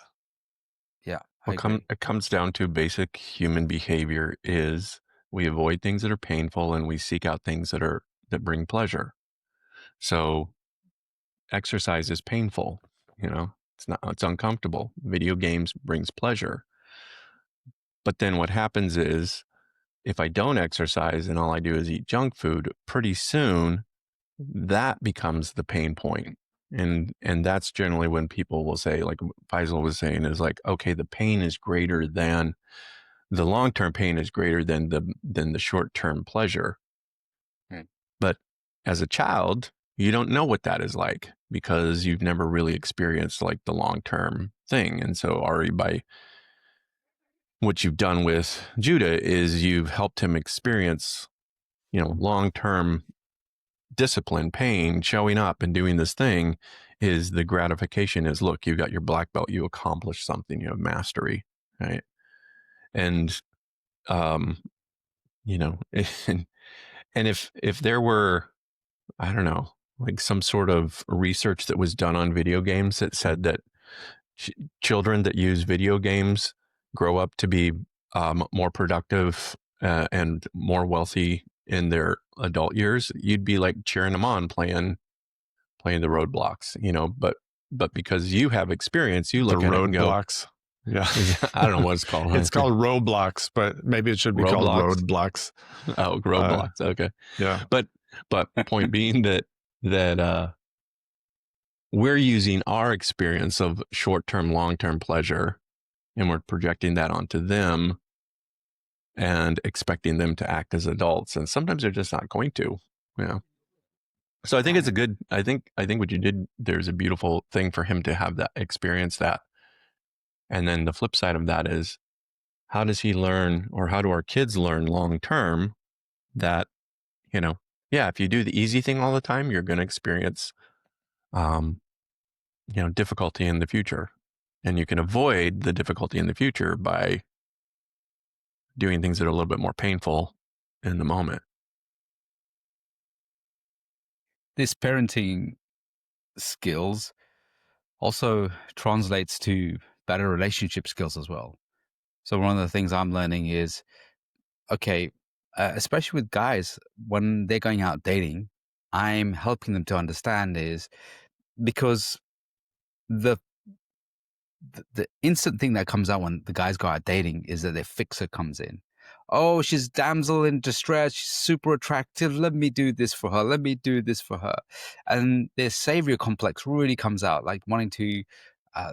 Speaker 2: Yeah,
Speaker 3: it comes down to basic human behavior is we avoid things that are painful and we seek out things that bring pleasure. So exercise is painful, it's uncomfortable. Video games brings pleasure. But then what happens is if I don't exercise and all I do is eat junk food, pretty soon that becomes the pain point. And that's generally when people will say, like Faisal was saying, is like, okay, the pain is greater than the long-term pain is greater than the short-term pleasure. But as a child, you don't know what that is like because you've never really experienced like the long-term thing. And so Ari, by what you've done with Judah is you've helped him experience, long-term discipline, pain, showing up and doing this thing. Is the gratification is, look, you got your black belt, you accomplished something, you have mastery, right? And, and if there were, I don't know, like some sort of research that was done on video games that said that children that use video games grow up to be more productive and more wealthy in their adult years, you'd be like cheering them on playing the roadblocks, but because you have experience, you
Speaker 1: The
Speaker 3: look at it and go,
Speaker 1: roadblocks. Yeah.
Speaker 3: I don't know what it's called.
Speaker 1: It's called Roblox, but maybe it should be called
Speaker 3: Roblox?
Speaker 1: roadblocks.
Speaker 3: Oh, roadblocks. Okay.
Speaker 1: Yeah.
Speaker 3: But point being that we're using our experience of short-term, long-term pleasure, and we're projecting that onto them and expecting them to act as adults. And sometimes they're just not going to. Yeah. So I think it's I think what you did, there's a beautiful thing for him to have that experience that. And then the flip side of that is, how does he learn, or how do our kids learn long-term that, if you do the easy thing all the time, you're going to experience, difficulty in the future, and you can avoid the difficulty in the future by doing things that are a little bit more painful in the moment.
Speaker 2: This parenting skills also translates to better relationship skills as well. So one of the things I'm learning is, okay, especially with guys, when they're going out dating, I'm helping them to understand is because the instant thing that comes out when the guys go out dating is that their fixer comes in. Oh, she's damsel in distress. She's super attractive. Let me do this for her. Let me do this for her. And their savior complex really comes out, like wanting to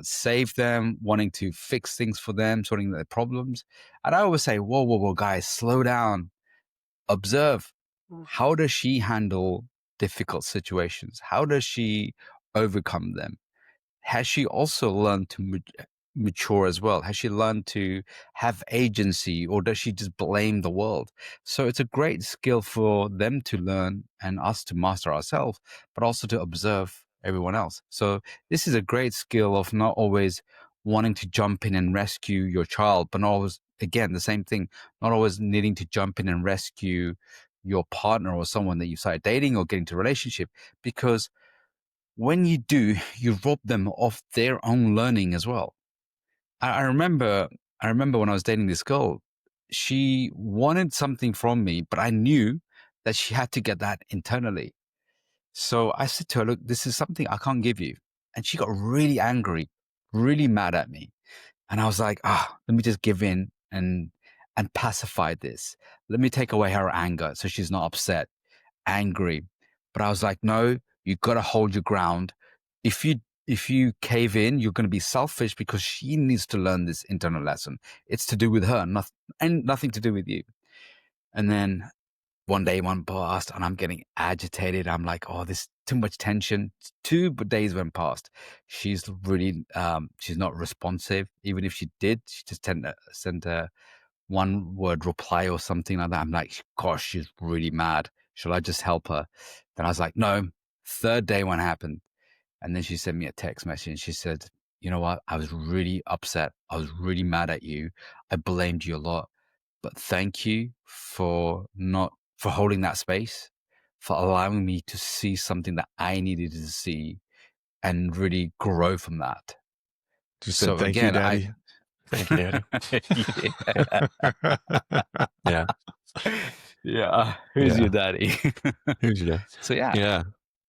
Speaker 2: save them, wanting to fix things for them, sorting their problems. And I always say, whoa, guys, slow down. Observe. How does she handle difficult situations? How does she overcome them? Has she also learned to mature as well? Has she learned to have agency, or does she just blame the world? So it's a great skill for them to learn and us to master ourselves, but also to observe everyone else. So this is a great skill of not always wanting to jump in and rescue your child, but not always, again, the same thing, not always needing to jump in and rescue your partner or someone that you started dating or getting to a relationship, because when you do, you rob them of their own learning as well. I remember when I was dating this girl, she wanted something from me, but I knew that she had to get that internally. So I said to her, look, this is something I can't give you. And she got really angry, really mad at me. And I was like, let me just give in and pacify this. Let me take away her anger so she's not upset, angry. But I was like, no, you got to hold your ground. If you cave in, you're going to be selfish because she needs to learn this internal lesson. It's to do with her, nothing to do with you. And then one day one passed and I'm getting agitated. I'm like, oh, there's too much tension. 2 days went past. She's really, she's not responsive. Even if she did, she just sent a one-word reply or something like that. I'm like, gosh, she's really mad. Should I just help her? Then I was like, no. 3rd day one happened. And then she sent me a text message and she said, you know what? I was really upset. I was really mad at you. I blamed you a lot. But thank you for holding that space, for allowing me to see something that I needed to see and really grow from that.
Speaker 1: Just said, thank you, Daddy.
Speaker 3: Thank you, Daddy. Yeah.
Speaker 2: Yeah. Who's your daddy?
Speaker 3: Who's your dad?
Speaker 2: So yeah.
Speaker 3: Yeah.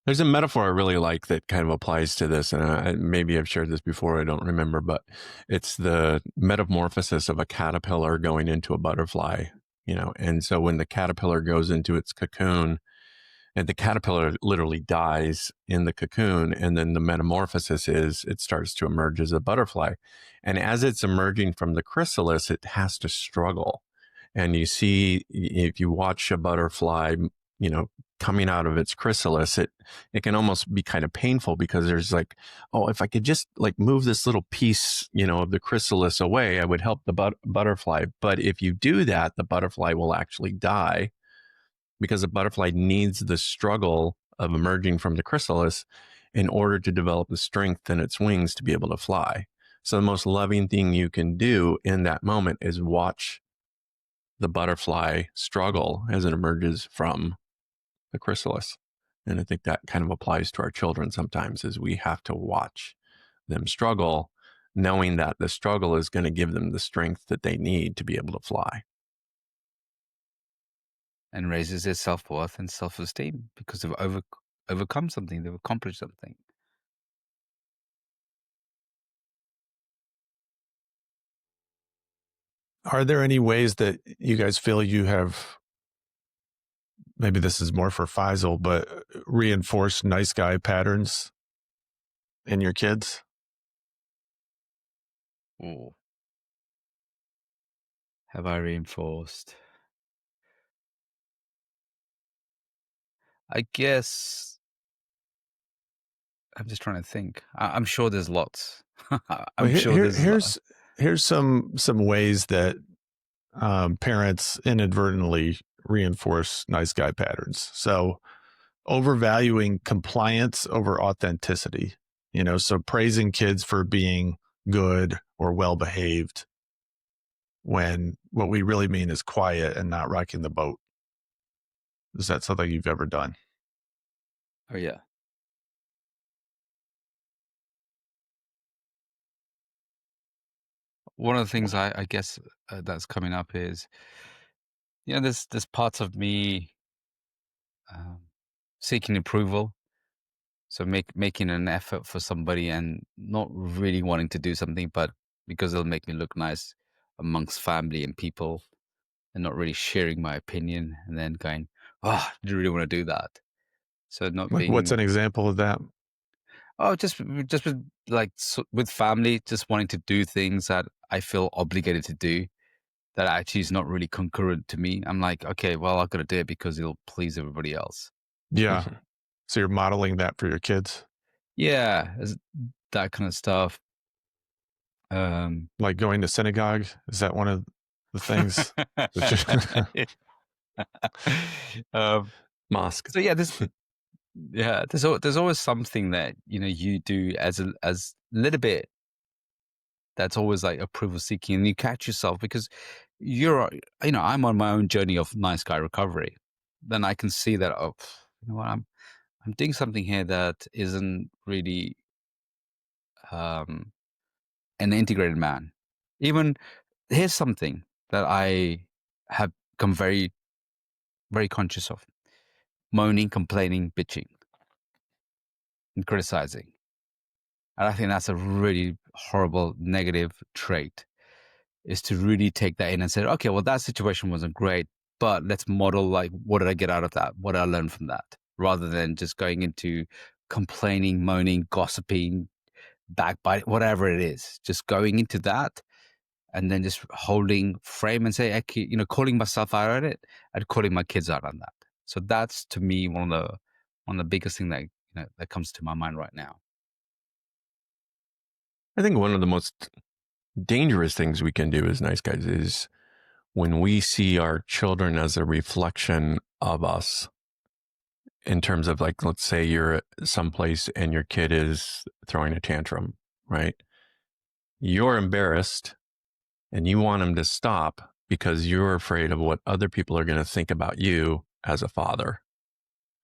Speaker 3: There's a metaphor I really like that kind of applies to this. And maybe I've shared this before, I don't remember, but it's the metamorphosis of a caterpillar going into a butterfly, And so when the caterpillar goes into its cocoon, and the caterpillar literally dies in the cocoon, and then the metamorphosis is it starts to emerge as a butterfly. And as it's emerging from the chrysalis, it has to struggle. And you see, if you watch a butterfly coming out of its chrysalis, it can almost be kind of painful, because there's like, oh, if I could just like move this little piece, of the chrysalis away, I would help the butterfly. But if you do that, the butterfly will actually die, because the butterfly needs the struggle of emerging from the chrysalis in order to develop the strength in its wings to be able to fly. So the most loving thing you can do in that moment is watch the butterfly struggle as it emerges from the chrysalis. And I think that kind of applies to our children sometimes, is we have to watch them struggle, knowing that the struggle is going to give them the strength that they need to be able to fly.
Speaker 2: And raises their self-worth and self-esteem because they've overcome something, they've accomplished something.
Speaker 1: Are there any ways that you guys feel you have, maybe this is more for Faisal, but reinforced nice guy patterns in your kids?
Speaker 2: Ooh. Have I reinforced? I guess I'm just trying to think. I'm sure there's lots. I'm sure there's lots.
Speaker 1: Here's some ways that parents inadvertently reinforce nice guy patterns. So overvaluing compliance over authenticity, so praising kids for being good or well behaved when what we really mean is quiet and not rocking the boat. Is that something you've ever done?
Speaker 2: Oh, yeah. One of the things I guess that's coming up is, there's parts of me seeking approval. So making an effort for somebody and not really wanting to do something, but because it'll make me look nice amongst family and people, and not really sharing my opinion, and then going, "Oh, do you really want to do that?" So not
Speaker 1: Like, what's an
Speaker 2: being,
Speaker 1: example of that?
Speaker 2: just with with family, just wanting to do things that I feel obligated to do that actually is not really concurrent to me. I'm like, okay, well, I've got to do it because it'll please everybody else.
Speaker 1: Yeah. So you're modeling that for your kids?
Speaker 2: Yeah, that kind of stuff.
Speaker 1: Like going to synagogue? Is that one of the things?
Speaker 3: Mosque.
Speaker 2: So there's always something that you do as a little bit that's always like approval seeking, and you catch yourself because I'm on my own journey of nice guy recovery. Then I can see that, oh, you know what, I'm doing something here that isn't really an integrated man. Even here's something that I have become very, very conscious of: moaning, complaining, bitching, and criticizing. And I think that's a really horrible negative trait, is to really take that in and say, okay, well, that situation wasn't great, but let's model, like, what did I get out of that? What did I learn from that? Rather than just going into complaining, moaning, gossiping, backbiting, whatever it is, just going into that and then just holding frame and say, calling myself out on it and calling my kids out on that. So that's, to me, one of the biggest thing that that comes to my mind right now.
Speaker 3: I think one of the most dangerous things we can do as nice guys is when we see our children as a reflection of us, in terms of, like, let's say you're someplace and your kid is throwing a tantrum, right? You're embarrassed and you want them to stop because you're afraid of what other people are going to think about you as a father,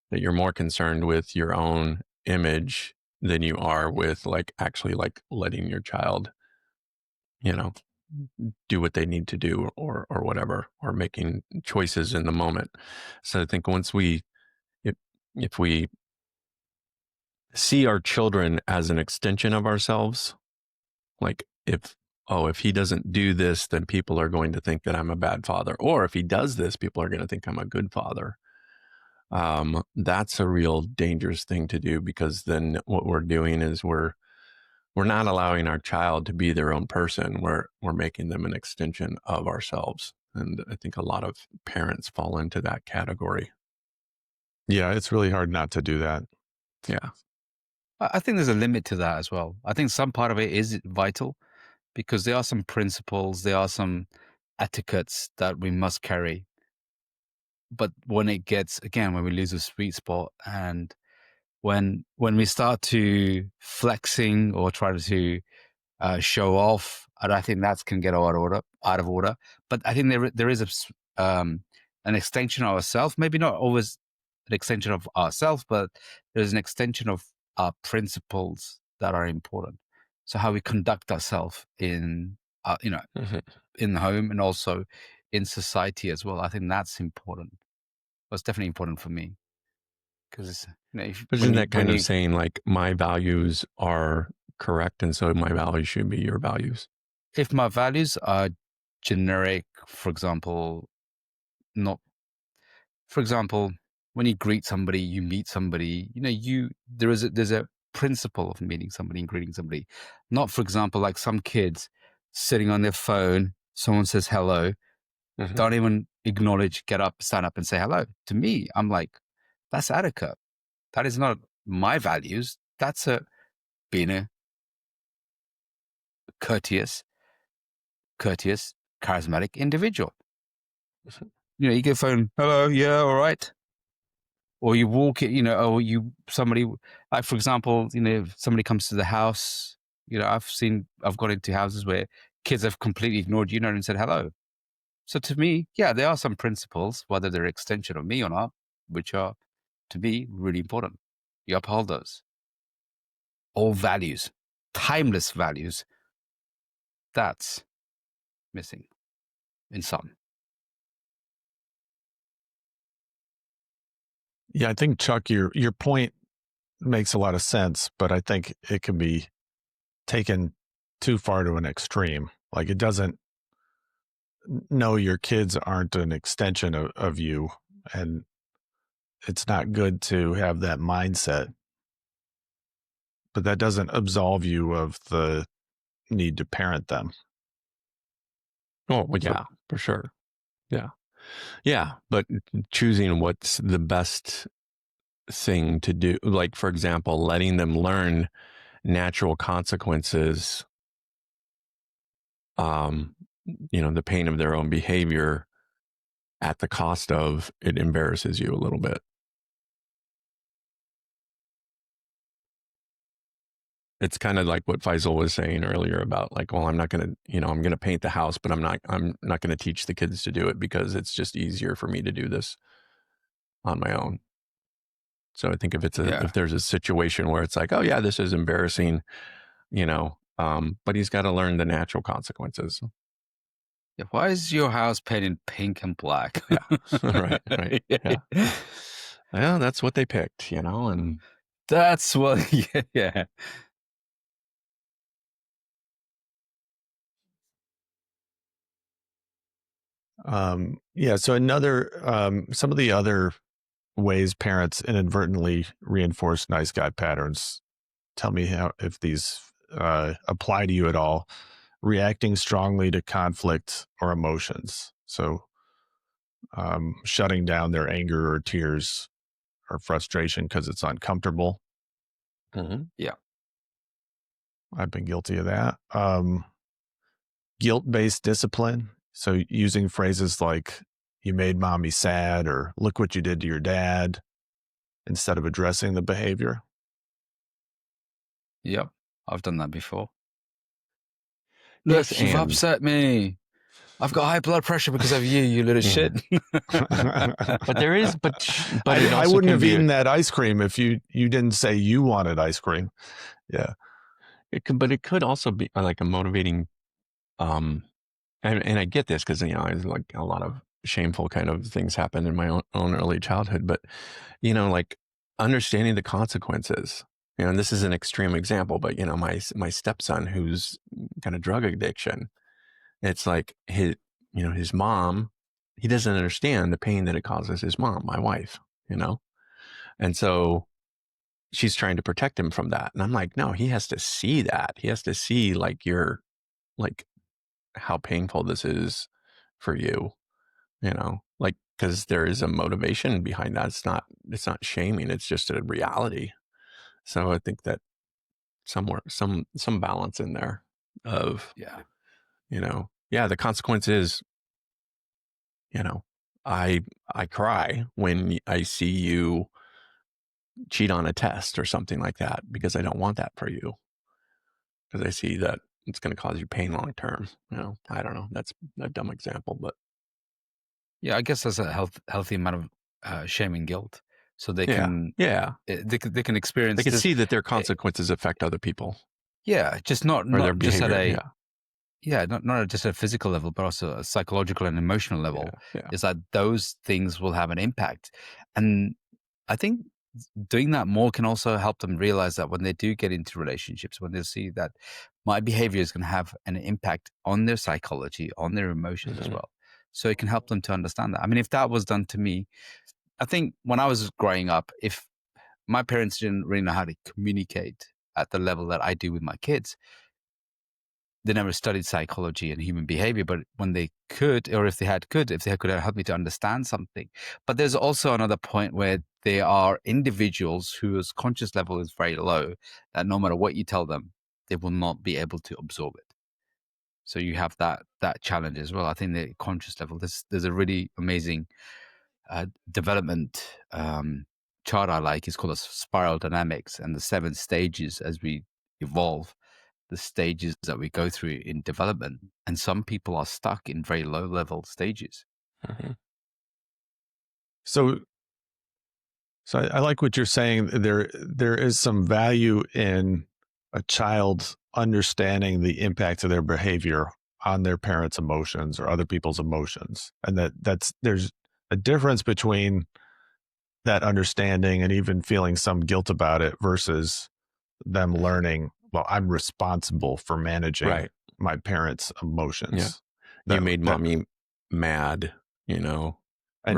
Speaker 3: that you're more concerned with your own image than you are with, like, actually, like, letting your child, do what they need to do, or whatever, or making choices in the moment. So I think once if we see our children as an extension of ourselves, like, if he doesn't do this, then people are going to think that I'm a bad father, or if he does this, people are going to think I'm a good father. That's a real dangerous thing to do, because then what we're doing is we're not allowing our child to be their own person. We're making them an extension of ourselves. And I think a lot of parents fall into that category.
Speaker 1: Yeah, it's really hard not to do that.
Speaker 3: Yeah.
Speaker 2: I think there's a limit to that as well. I think some part of it is vital because there are some principles, there are some etiquettes that we must carry. But when it gets, again, when we lose a sweet spot and when we start to flexing or try to show off, and I think that can get out of order. Out of order. But I think there is an extension of ourselves, maybe not always an extension of ourselves, but there's an extension of our principles that are important. So how we conduct ourselves in,
Speaker 3: Mhm.
Speaker 2: in the home and also in society as well. I think that's important. That's definitely important for me because
Speaker 3: Isn't that kind of saying like my values are correct and so my values should be your values?
Speaker 2: if my values are generic, for example, not for example, when you greet somebody, you meet somebody, there's a principle of meeting somebody and greeting somebody. Not, for example, like some kids sitting on their phone, someone says hello,
Speaker 3: Mhm.
Speaker 2: don't even acknowledge, get up, stand up and say hello. To me, I'm like, that's etiquette. That is not my values. That's being a courteous, charismatic individual. You get a phone, hello, yeah, all right. Or you walk it, or somebody, like, for example, if somebody comes to the house, I've got into houses where kids have completely ignored you, and said hello. So to me, yeah, there are some principles, whether they're extension of me or not, which are, to me, really important. You uphold those. All values, timeless values, that's missing in some.
Speaker 1: Yeah, I think Chuck, your point makes a lot of sense, but I think it can be taken too far to an extreme. Like it doesn't no, your kids aren't an extension of you, and it's not good to have that mindset. But that doesn't absolve you of the need to parent them.
Speaker 3: Oh, well,
Speaker 1: So
Speaker 3: yeah, for sure. Yeah. Yeah. But choosing what's the best thing to do, like, for example, letting them learn natural consequences, the pain of their own behavior at the cost of it embarrasses you a little bit. It's kind of like what Faisal was saying earlier about like, well, I'm not going to, I'm going to paint the house, but I'm not going to teach the kids to do it because it's just easier for me to do this on my own. So I think if there's a situation where it's like, oh yeah, this is embarrassing, but he's got to learn the natural consequences.
Speaker 2: Yeah, why is your house painted pink and black?
Speaker 3: Yeah. Right. Yeah. Well, that's what they picked, and
Speaker 2: That's what, yeah.
Speaker 1: yeah. So some of the other ways parents inadvertently reinforce nice guy patterns. Tell me if these apply to you at all. Reacting strongly to conflict or emotions. So shutting down their anger or tears or frustration because it's uncomfortable.
Speaker 2: Yeah.
Speaker 1: I've been guilty of that. Guilt-based discipline. So using phrases like "you made mommy sad" or "look what you did to your dad" instead of addressing the behavior.
Speaker 2: Yep. I've done that before.
Speaker 3: Yes,
Speaker 2: Look, you've upset me. I've got high blood pressure because of you, you little shit.
Speaker 3: But there is, but it
Speaker 1: I
Speaker 3: also
Speaker 1: wouldn't
Speaker 3: can
Speaker 1: have
Speaker 3: be
Speaker 1: eaten that ice cream if you didn't say you wanted ice cream. Yeah.
Speaker 3: but it could also be like a motivating, and I get this because it's like a lot of shameful kind of things happened in my own early childhood, but like understanding the consequences. And this is an extreme example, but my stepson who's kind of drug addiction, it's like his mom, he doesn't understand the pain that it causes his mom, my wife, and so she's trying to protect him from that. And I'm like, no, he has to see that. He has to see like like how painful this is for you, like because there is a motivation behind that. It's not shaming. It's just a reality. So I think that somewhere, some balance in there of,
Speaker 2: Yeah.
Speaker 3: The consequence is, I cry when I see you cheat on a test or something like that, because I don't want that for you, because I see that it's going to cause you pain long term. I don't know. That's a dumb example, but
Speaker 2: Yeah, I guess there's a healthy amount of shame and guilt, so they
Speaker 3: yeah,
Speaker 2: can
Speaker 3: yeah,
Speaker 2: they can
Speaker 3: they
Speaker 2: experience
Speaker 3: can
Speaker 2: this.
Speaker 3: see that their consequences affect other people
Speaker 2: Yeah, just not
Speaker 3: or their
Speaker 2: just at
Speaker 3: behavior.
Speaker 2: a
Speaker 3: Yeah,
Speaker 2: not just at a physical level, but also a psychological and emotional level.
Speaker 3: yeah.
Speaker 2: Is that those things will have an impact, and I think doing that more can also help them realize that when they do get into relationships, when they see that my behavior is going to have an impact on their psychology, on their emotions as
Speaker 3: Mhm.
Speaker 2: well. So it can help them to understand that. I mean, if that was done to me, I think when I was growing up, if my parents didn't really know how to communicate at the level that I do with my kids, they never studied psychology and human behavior, but when they could, or if they could help me to understand something. But there's also another point where there are individuals whose conscious level is very low, that no matter what you tell them, they will not be able to absorb it. So you have that challenge as well. I think the conscious level, there's a really amazing development chart I like. It's called a spiral dynamics, and the 7 stages as we evolve, the stages that we go through in development. And some people are stuck in very low level stages.
Speaker 3: Mhm.
Speaker 1: So I like what you're saying. There is some value in a child understanding the impact of their behavior on their parents' emotions or other people's emotions, and there's a difference between that understanding and even feeling some guilt about it versus them learning, well, I'm responsible for managing
Speaker 3: Right.
Speaker 1: my parents' emotions.
Speaker 3: You
Speaker 1: That
Speaker 3: made
Speaker 1: that
Speaker 3: mommy mad,
Speaker 1: and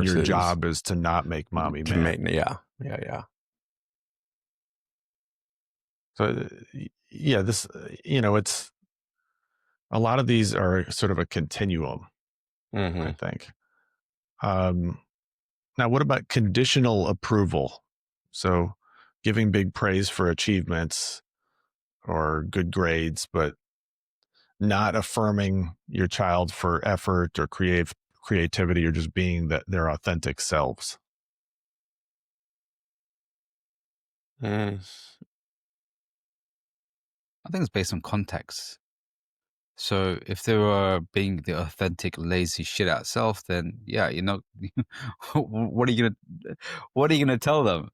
Speaker 1: your
Speaker 3: versus
Speaker 1: job is to not make mommy
Speaker 3: to
Speaker 1: mad.
Speaker 3: make, yeah.
Speaker 1: So yeah, this it's a lot of these are sort of a continuum, I
Speaker 3: Mm-hmm.
Speaker 1: think. Um, Now, what about conditional approval? So, giving big praise for achievements or good grades, but not affirming your child for effort or creativity or just being their authentic selves.
Speaker 3: Mm.
Speaker 2: I think it's based on context. So if they were being the authentic, lazy shit out self, then yeah, what are you gonna tell them?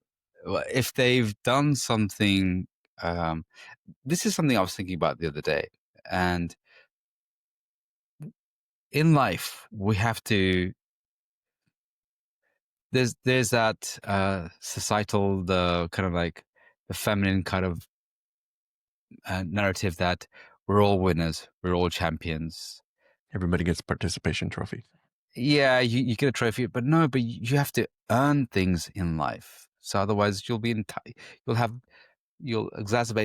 Speaker 2: If they've done something, this is something I was thinking about the other day, and in life we have to. There's that societal, the kind of like the feminine kind of narrative that we're all winners, we're all champions.
Speaker 3: Everybody gets a participation trophy.
Speaker 2: Yeah, you get a trophy, but no, but you have to earn things in life. So otherwise, you'll exacerbate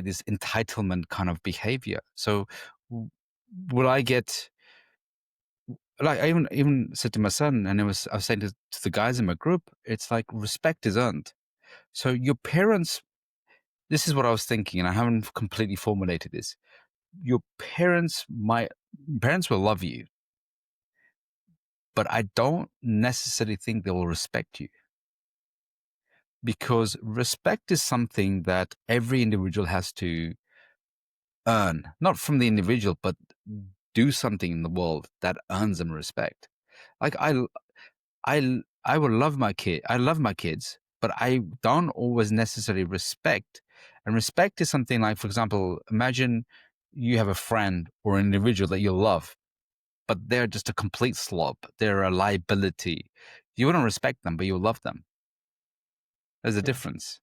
Speaker 2: this entitlement kind of behavior. So w- will I get, like, I even said to my son, and I was saying to the guys in my group, it's like respect is earned. So your parents, this is what I was thinking, and I haven't completely formulated this. Your parents will love you, but I don't necessarily think they will respect you, because respect is something that every individual has to earn, not from the individual, but do something in the world that earns them respect. Like I will love my kid. I love my kids, but I don't always necessarily respect. And respect is something like, for example, imagine you have a friend or an individual that you love, but they're just a complete slob. They're a liability. You wouldn't respect them, but you love them. There's a
Speaker 3: Yeah.
Speaker 2: difference.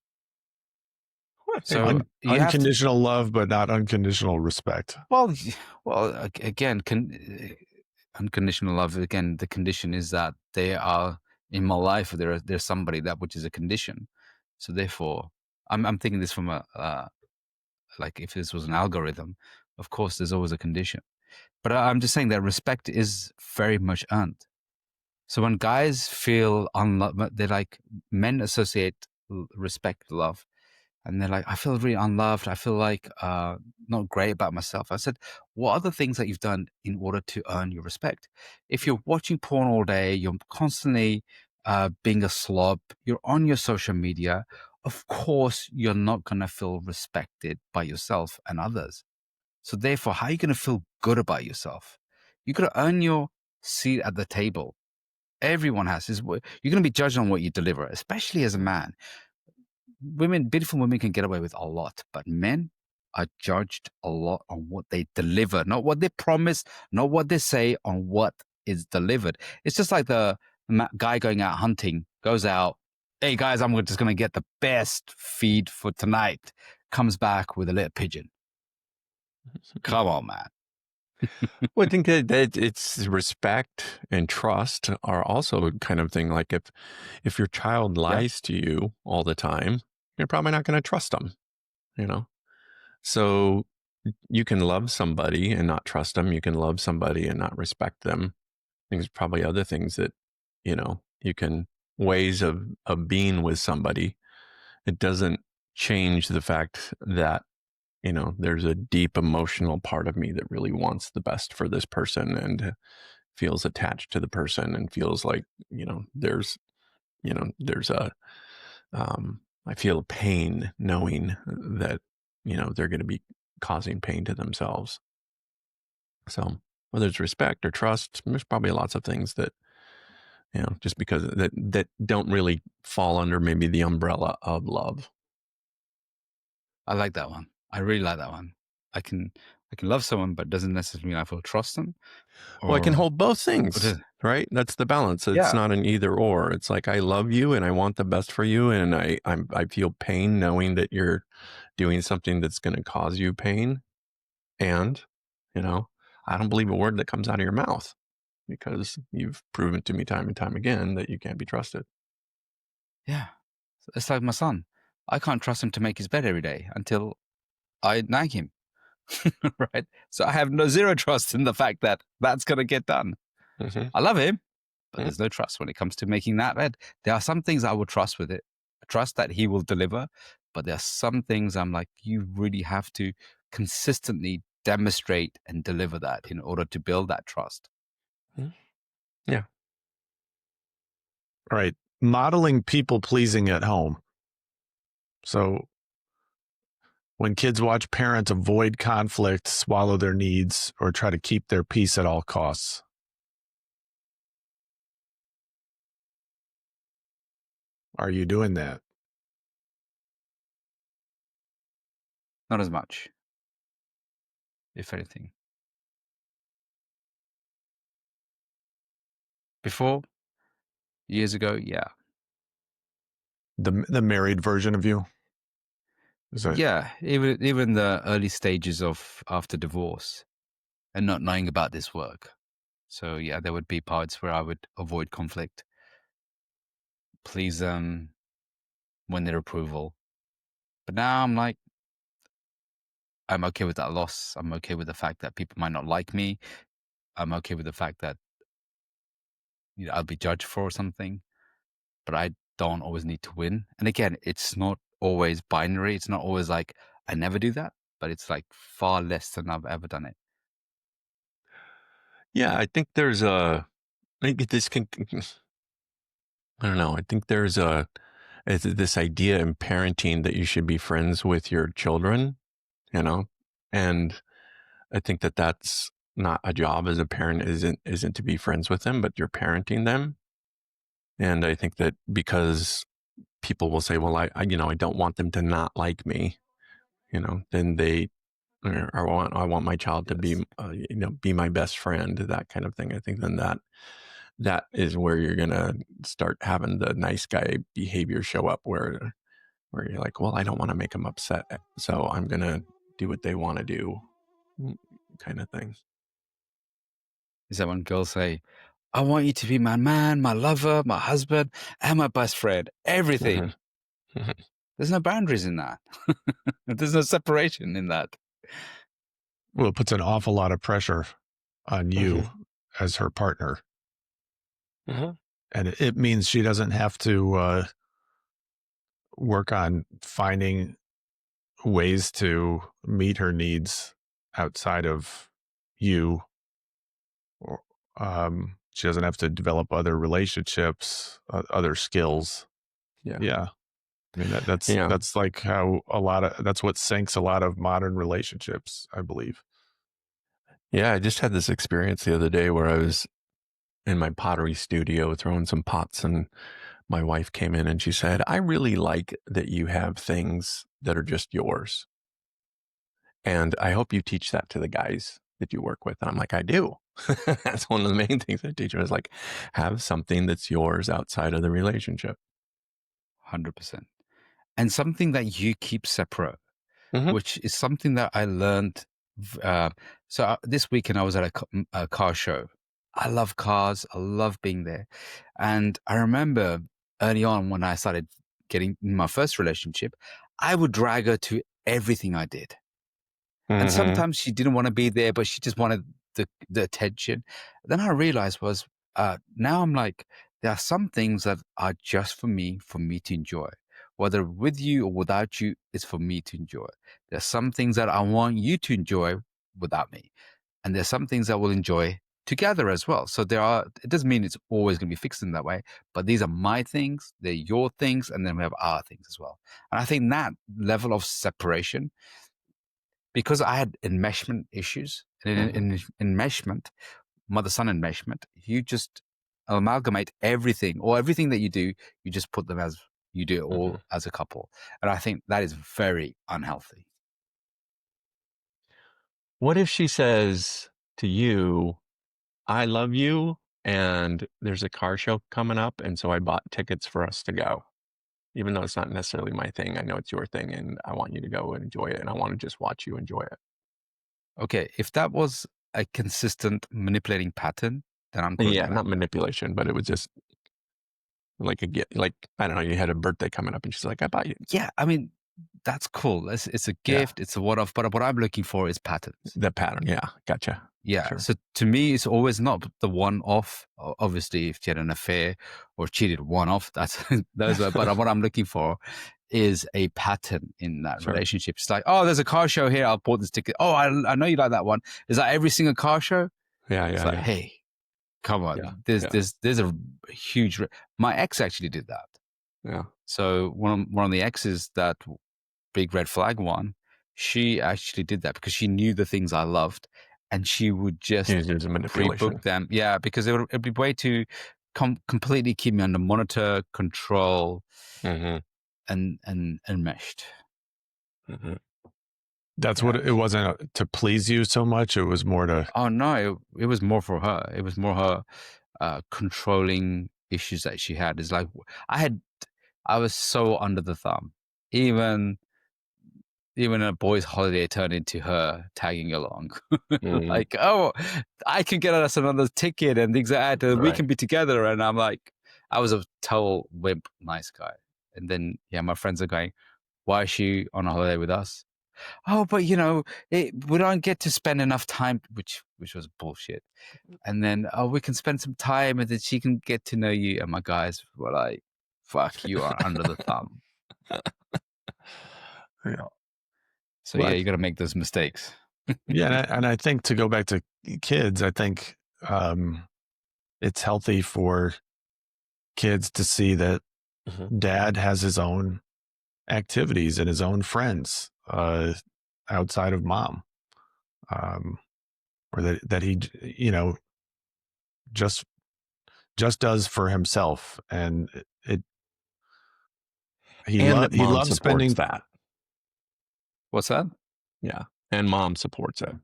Speaker 3: Yeah.
Speaker 2: So you have to,
Speaker 1: Unconditional love, but not unconditional respect.
Speaker 2: well, again, unconditional love. Again, the condition is that they are in my life. There's somebody, that which is a condition. So therefore, I'm thinking this from a like, if this was an algorithm, of course there's always a condition. But I'm just saying that respect is very much earned. So when guys feel unloved, they're like, men associate respect with love. And they're like, I feel really unloved. I feel like not great about myself. I said, what are the things that you've done in order to earn your respect? If you're watching porn all day, you're constantly being a slob, you're on your social media, of course, you're not going to feel respected by yourself and others. So therefore, how are you going to feel good about yourself? You got to earn your seat at the table. Everyone has this. You're going to be judged on what you deliver, especially as a man. Beautiful women can get away with a lot, but men are judged a lot on what they deliver, not what they promise, not what they say, on what is delivered. It's just like the guy going out hunting, goes out, hey guys, I'm just going to get the best feed for tonight, comes back with a little pigeon. Come on, man.
Speaker 3: Well, I think that it's respect and trust are also kind of thing. Like if your child lies to you all the time, you're probably not going to trust them, you know? So you can love somebody and not trust them. You can love somebody and not respect them. I think there's probably other things that, you can ways of being with somebody. It doesn't change the fact that there's a deep emotional part of me that really wants the best for this person and feels attached to the person and feels like, there's I feel pain knowing that, they're going to be causing pain to themselves. So whether it's respect or trust, there's probably lots of things that, just because that don't really fall under maybe the umbrella of love.
Speaker 2: I like that one. I really like that one. I can love someone, but doesn't necessarily mean I feel trust them.
Speaker 3: Well, I can
Speaker 2: Or
Speaker 3: hold both things, right? That's the balance. It's not an either or. It's like I love you and I want the best for you, and I feel pain knowing that you're doing something that's going to cause you pain, and I don't believe a word that comes out of your mouth because you've proven to me time and time again that you can't be trusted.
Speaker 2: Yeah, it's like my son. I can't trust him to make his bed every day until I nag him. Right? So I have zero trust in the fact that that's going to get done.
Speaker 3: Mm-hmm.
Speaker 2: I love him, but there's no trust when it comes to making that bed. There are some things I will trust with it, trust that he will deliver. But there are some things I'm like, you really have to consistently demonstrate and deliver that in order to build that trust.
Speaker 3: Yeah.
Speaker 1: All right. Modeling people pleasing at home. So when kids watch parents avoid conflict, swallow their needs, or try to keep their peace at all costs. Are you doing that?
Speaker 2: Not as much, if anything. Before, years ago, yeah.
Speaker 1: The married version of you? Is that...
Speaker 2: Yeah, even the early stages of after divorce and not knowing about this work. So yeah, there would be parts where I would avoid conflict, please them, win their approval. But now I'm like, I'm okay with that loss. I'm okay with the fact that people might not like me. I'm okay with the fact that I'll be judged for something, but I don't always need to win. And again, it's not always binary. It's not always like I never do that, but it's like far less than I've ever done it.
Speaker 3: Yeah, I think there's I think this can, I don't know. I think there's this idea in parenting that you should be friends with your children, and I think that that's not a job as a parent isn't to be friends with them, but you're parenting them. And I think that because people will say, well, I don't want them to not like me, then I want my child to be, be my best friend, that kind of thing. I think then that is where you're going to start having the nice guy behavior show up where you're like, well, I don't want to make them upset, so I'm going to do what they want to do, kind of thing.
Speaker 2: Is that when girls say, I want you to be my man, my lover, my husband, and my best friend, everything.
Speaker 3: Mm-hmm.
Speaker 2: There's no boundaries in that. There's no separation in that.
Speaker 1: Well, it puts an awful lot of pressure on you as her partner.
Speaker 3: Mm-hmm.
Speaker 1: And it means she doesn't have to work on finding ways to meet her needs outside of you, or she doesn't have to develop other relationships, other skills.
Speaker 3: Yeah.
Speaker 1: Yeah. I mean
Speaker 3: Yeah.
Speaker 1: that's like how that's what sinks a lot of modern relationships, I believe.
Speaker 3: Yeah. I just had this experience the other day where I was in my pottery studio throwing some pots, and my wife came in and she said, "I really like that you have things that are just yours. And I hope you teach that to the guys that you work with." And I'm like, "I do." That's one of the main things I teach them is like, have something that's yours outside of the relationship.
Speaker 2: 100%. And something that you keep separate,
Speaker 3: Mm-hmm.
Speaker 2: which is something that I learned. Uh, this weekend I was at a car show. I love cars. I love being there. And I remember early on when I started getting in my first relationship, I would drag her to everything I did. And
Speaker 3: Mm-hmm.
Speaker 2: sometimes she didn't want to be there, but she just wanted the attention. Then I realized now I'm like, there are some things that are just for me to enjoy. Whether with you or without you, it's for me to enjoy. There's some things that I want you to enjoy without me. And there's some things that we'll enjoy together as well. So it doesn't mean it's always going to be fixed in that way, but these are my things, they're your things, and then we have our things as well. And I think that level of separation, because I had enmeshment issues, and
Speaker 3: Mm-hmm.
Speaker 2: in enmeshment, mother-son enmeshment, you just amalgamate everything, or everything that you do, you just put them as you do it
Speaker 3: Mm-hmm.
Speaker 2: all as a couple. And I think that is very unhealthy.
Speaker 3: What if she says to you, "I love you, and there's a car show coming up, and so I bought tickets for us to go. Even though it's not necessarily my thing, I know it's your thing, and I want you to go and enjoy it, and I want to just watch you enjoy it."
Speaker 2: Okay, if that was a consistent manipulating pattern, then I'm cool with
Speaker 3: Yeah,
Speaker 2: that.
Speaker 3: not manipulation, but it was just like like, I don't know, you had a birthday coming up, and she's like, "I bought you."
Speaker 2: Yeah, I mean, that's cool. It's a
Speaker 3: Yeah,
Speaker 2: gift, it's a one-off, but what I'm looking for is patterns.
Speaker 3: the pattern. Yeah, gotcha.
Speaker 2: Yeah.
Speaker 3: Sure.
Speaker 2: So to me, it's always not the one-off. Obviously, if she had an affair or cheated one-off, that's those are. But what I'm looking for is a pattern in that
Speaker 3: Sure.
Speaker 2: relationship. It's like, oh, there's a car show here. I'll bought this ticket. Oh, I know you like that one. Is that every single car show?
Speaker 3: Yeah,
Speaker 2: It's
Speaker 3: yeah,
Speaker 2: like,
Speaker 3: yeah,
Speaker 2: hey, come
Speaker 3: yeah,
Speaker 2: on. There's
Speaker 3: yeah,
Speaker 2: there's a huge. My ex actually did that.
Speaker 3: yeah.
Speaker 2: So one of the exes, that big red flag one, she actually did that because she knew the things I loved, and she would just
Speaker 3: It's a
Speaker 2: pre-book
Speaker 3: manipulation.
Speaker 2: them. Yeah, because it'd be way to completely keep me under monitor, control,
Speaker 3: Mm-hmm.
Speaker 2: and meshed.
Speaker 3: Mm-hmm.
Speaker 1: That's what
Speaker 3: Yeah.
Speaker 1: it wasn't to please you so much. It was more to
Speaker 2: Oh no, it was more for her. It was more her controlling issues that she had. It's like I was so under the thumb. Even a boys' holiday turned into her tagging along.
Speaker 3: Mm-hmm.
Speaker 2: Like, oh, I can get us another ticket and things like that, and we
Speaker 3: Right.
Speaker 2: can be together. And I'm like, I was a total wimp, nice guy. And then, yeah, my friends are going, why is she on a holiday with us? Oh, but we don't get to spend enough time, which was bullshit. And then, oh, we can spend some time, and then she can get to know you. And my guys were like, fuck, you are under the thumb.
Speaker 3: Yeah.
Speaker 2: So yeah,
Speaker 3: But
Speaker 2: you got to make those mistakes.
Speaker 1: yeah, and I think to go back to kids, I think it's healthy for kids to see that
Speaker 3: Mhm.
Speaker 1: dad has his own activities and his own friends outside of mom, um, or that he just just does for himself, and
Speaker 3: And that
Speaker 1: he
Speaker 3: mom
Speaker 1: loves
Speaker 3: supports
Speaker 1: spending.
Speaker 3: that.
Speaker 2: What's that?
Speaker 3: Yeah. And mom supports it.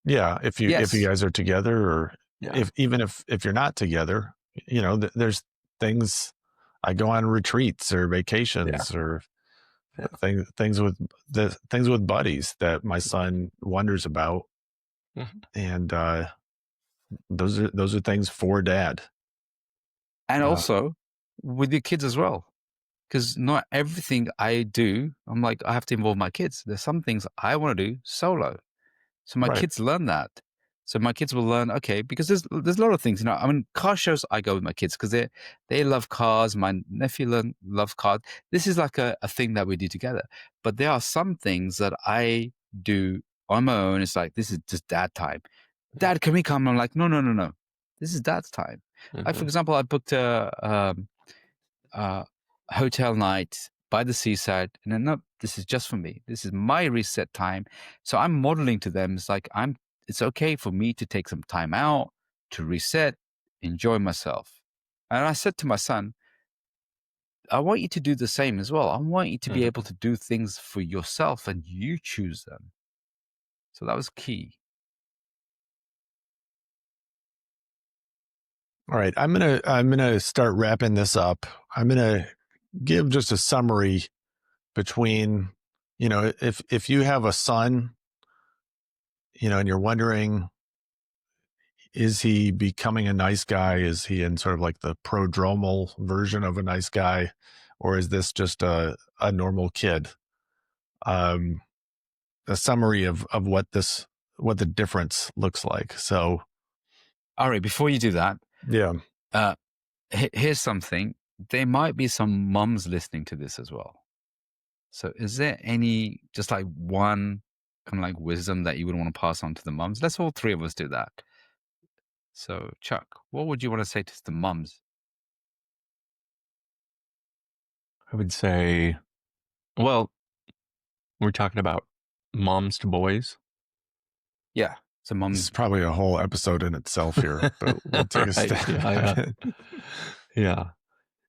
Speaker 1: Yeah, if you
Speaker 2: Yes.
Speaker 1: guys are together, or
Speaker 3: Yeah.
Speaker 1: if you're not together, there's things. I go on retreats or
Speaker 3: Yeah.
Speaker 1: vacations or
Speaker 3: Yeah.
Speaker 1: things with buddies that my son wonders about,
Speaker 3: Mhm.
Speaker 1: and those are things for dad.
Speaker 2: And
Speaker 1: Uh,
Speaker 2: also with your kids as well. Because not everything I do, I'm like, I have to involve my kids. There's some things I want to do solo. So my
Speaker 1: right.
Speaker 2: kids learn that. So my kids will learn, okay, because there's a lot of things, I mean, car shows, I go with my kids because they love cars. My nephew loves cars. This is like a thing that we do together. But there are some things that I do on my own. It's like, this is just dad time. Dad, can we come? I'm like, no, no, no, no. This is dad's time. Like, for example, I booked a hotel night by the seaside, and then, no, this is just for me. This is my reset time. So I'm modeling to them. It's like, it's okay for me to take some time out to reset, enjoy myself. And I said to my son, I want you to do the same as well. I want you to be able to do things for yourself and you choose them. So that was key.
Speaker 1: All right, I'm gonna start wrapping this up. I'm gonna give just a summary between, if you have a son, and you're wondering, is he becoming a nice guy? Is he in sort of like the prodromal version of a nice guy, or is this just a normal kid? A summary of what the difference looks like. So,
Speaker 2: All right, before you do that,
Speaker 1: yeah.
Speaker 2: Here's something. There might be some mums listening to this as well. So is there any, just like one kind of like wisdom that you would want to pass on to the mums? Let's all three of us do that. So Chuck, what would you want to say to the mums?
Speaker 3: I would say, well, we're talking about moms to boys.
Speaker 2: Yeah. So
Speaker 1: This
Speaker 2: mums.
Speaker 1: is probably a whole episode in itself here, but we'll take a
Speaker 3: Right,
Speaker 1: step.
Speaker 3: Yeah.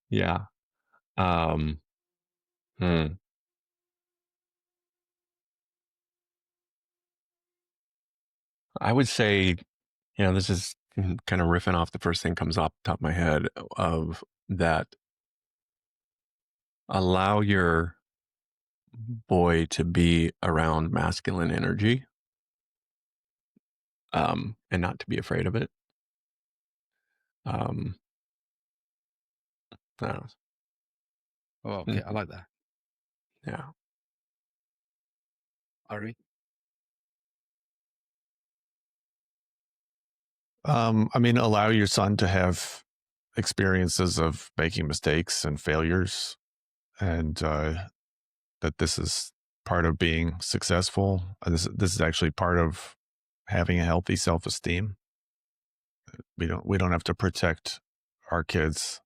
Speaker 3: Yeah. I would say, this is kind of riffing off the first thing comes off the top of my head of that. Allow your boy to be around masculine energy, and not to be afraid of it. I don't know.
Speaker 2: Oh, okay. I like that.
Speaker 3: Yeah.
Speaker 2: Ari?
Speaker 1: Allow your son to have experiences of making mistakes and failures, and that this is part of being successful. This is actually part of having a healthy self-esteem. We don't have to protect our kids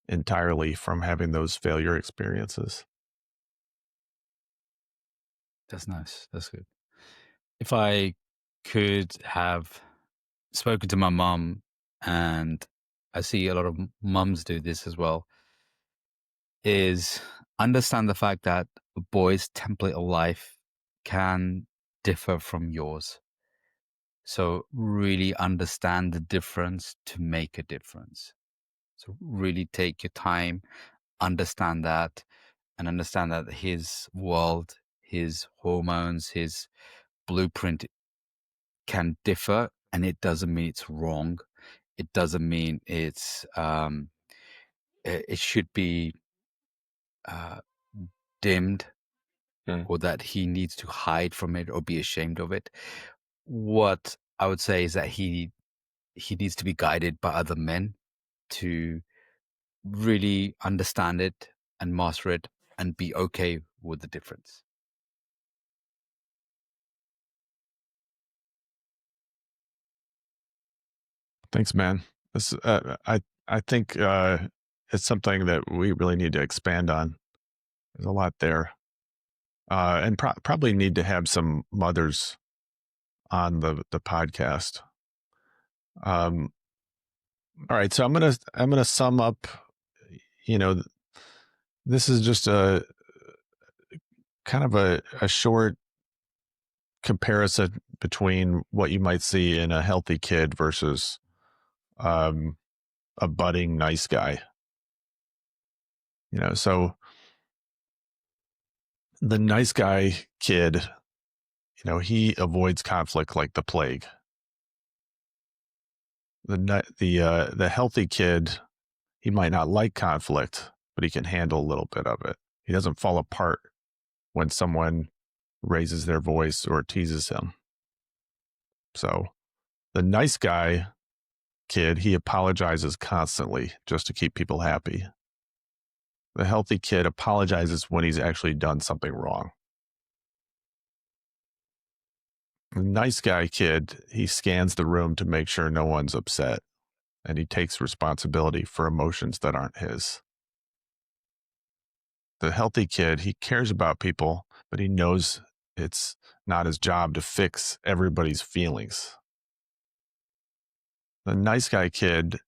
Speaker 1: entirely from having those failure experiences.
Speaker 2: That's nice. That's good. If I could have spoken to my mom, and I see a lot of mums do this as well, is understand the fact that a boy's template of life can differ from yours. So really understand the difference to make a difference. So really take your time, understand that, and understand that his world, his hormones, his blueprint can differ, and it doesn't mean it's wrong. It doesn't mean it's it should be dimmed, or that he needs to hide from it or be ashamed of it. What I would say is that he needs to be guided by other men to really understand it and master it and be okay with the difference.
Speaker 1: Thanks, man. This I think it's something that we really need to expand on. There's a lot there, and probably need to have some mothers on the podcast. All right, so I'm gonna sum up. This is just a kind of a short comparison between what you might see in a healthy kid versus a budding nice guy. So the nice guy kid, he avoids conflict like the plague. The healthy kid, he might not like conflict, but he can handle a little bit of it. He doesn't fall apart when someone raises their voice or teases him. So The nice guy kid, he apologizes constantly just to keep people happy. The healthy kid apologizes when he's actually done something wrong. The nice guy kid, he scans the room to make sure no one's upset, and he takes responsibility for emotions that aren't his. The healthy kid, he cares about people, but he knows it's not his job to fix everybody's feelings. The nice guy kid,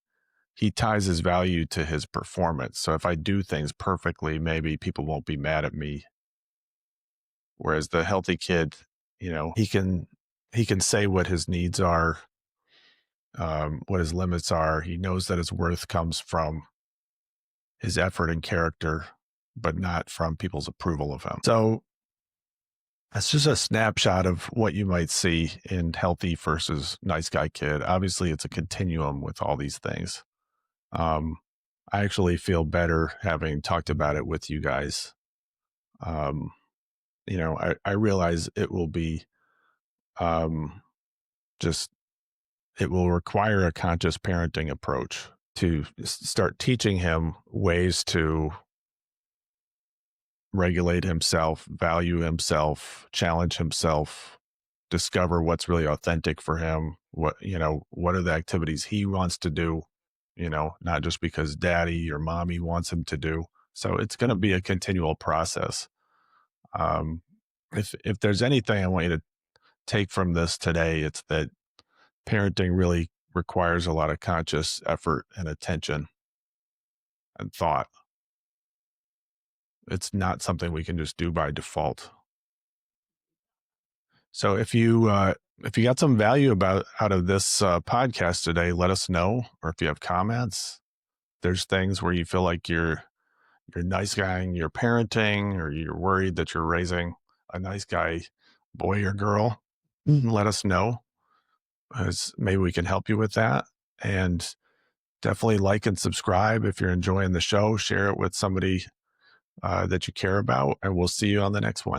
Speaker 1: he ties his value to his performance. So if I do things perfectly, maybe people won't be mad at me. Whereas the healthy kid, he can say what his needs are, what his limits are. He knows that his worth comes from his effort and character, but not from people's approval of him. So that's just a snapshot of what you might see in healthy versus nice guy kid. Obviously, it's a continuum with all these things. I actually feel better having talked about it with you guys. I realize it will be it will require a conscious parenting approach to start teaching him ways to regulate himself, value himself, challenge himself, discover what's really authentic for him. What are the activities he wants to do, not just because daddy or mommy wants him to do. So it's going to be a continual process. If there's anything I want you to take from this today, it's that parenting really requires a lot of conscious effort and attention and thought. It's not something we can just do by default. So if you got some value out of this podcast today, let us know. Or if you have comments, there's things where you feel like you're nice guying your parenting, or you're worried that you're raising a nice guy boy or girl, let us know, as maybe we can help you with that. And definitely like and subscribe if you're enjoying the show. Share it with somebody that you care about, and we'll see you on the next one.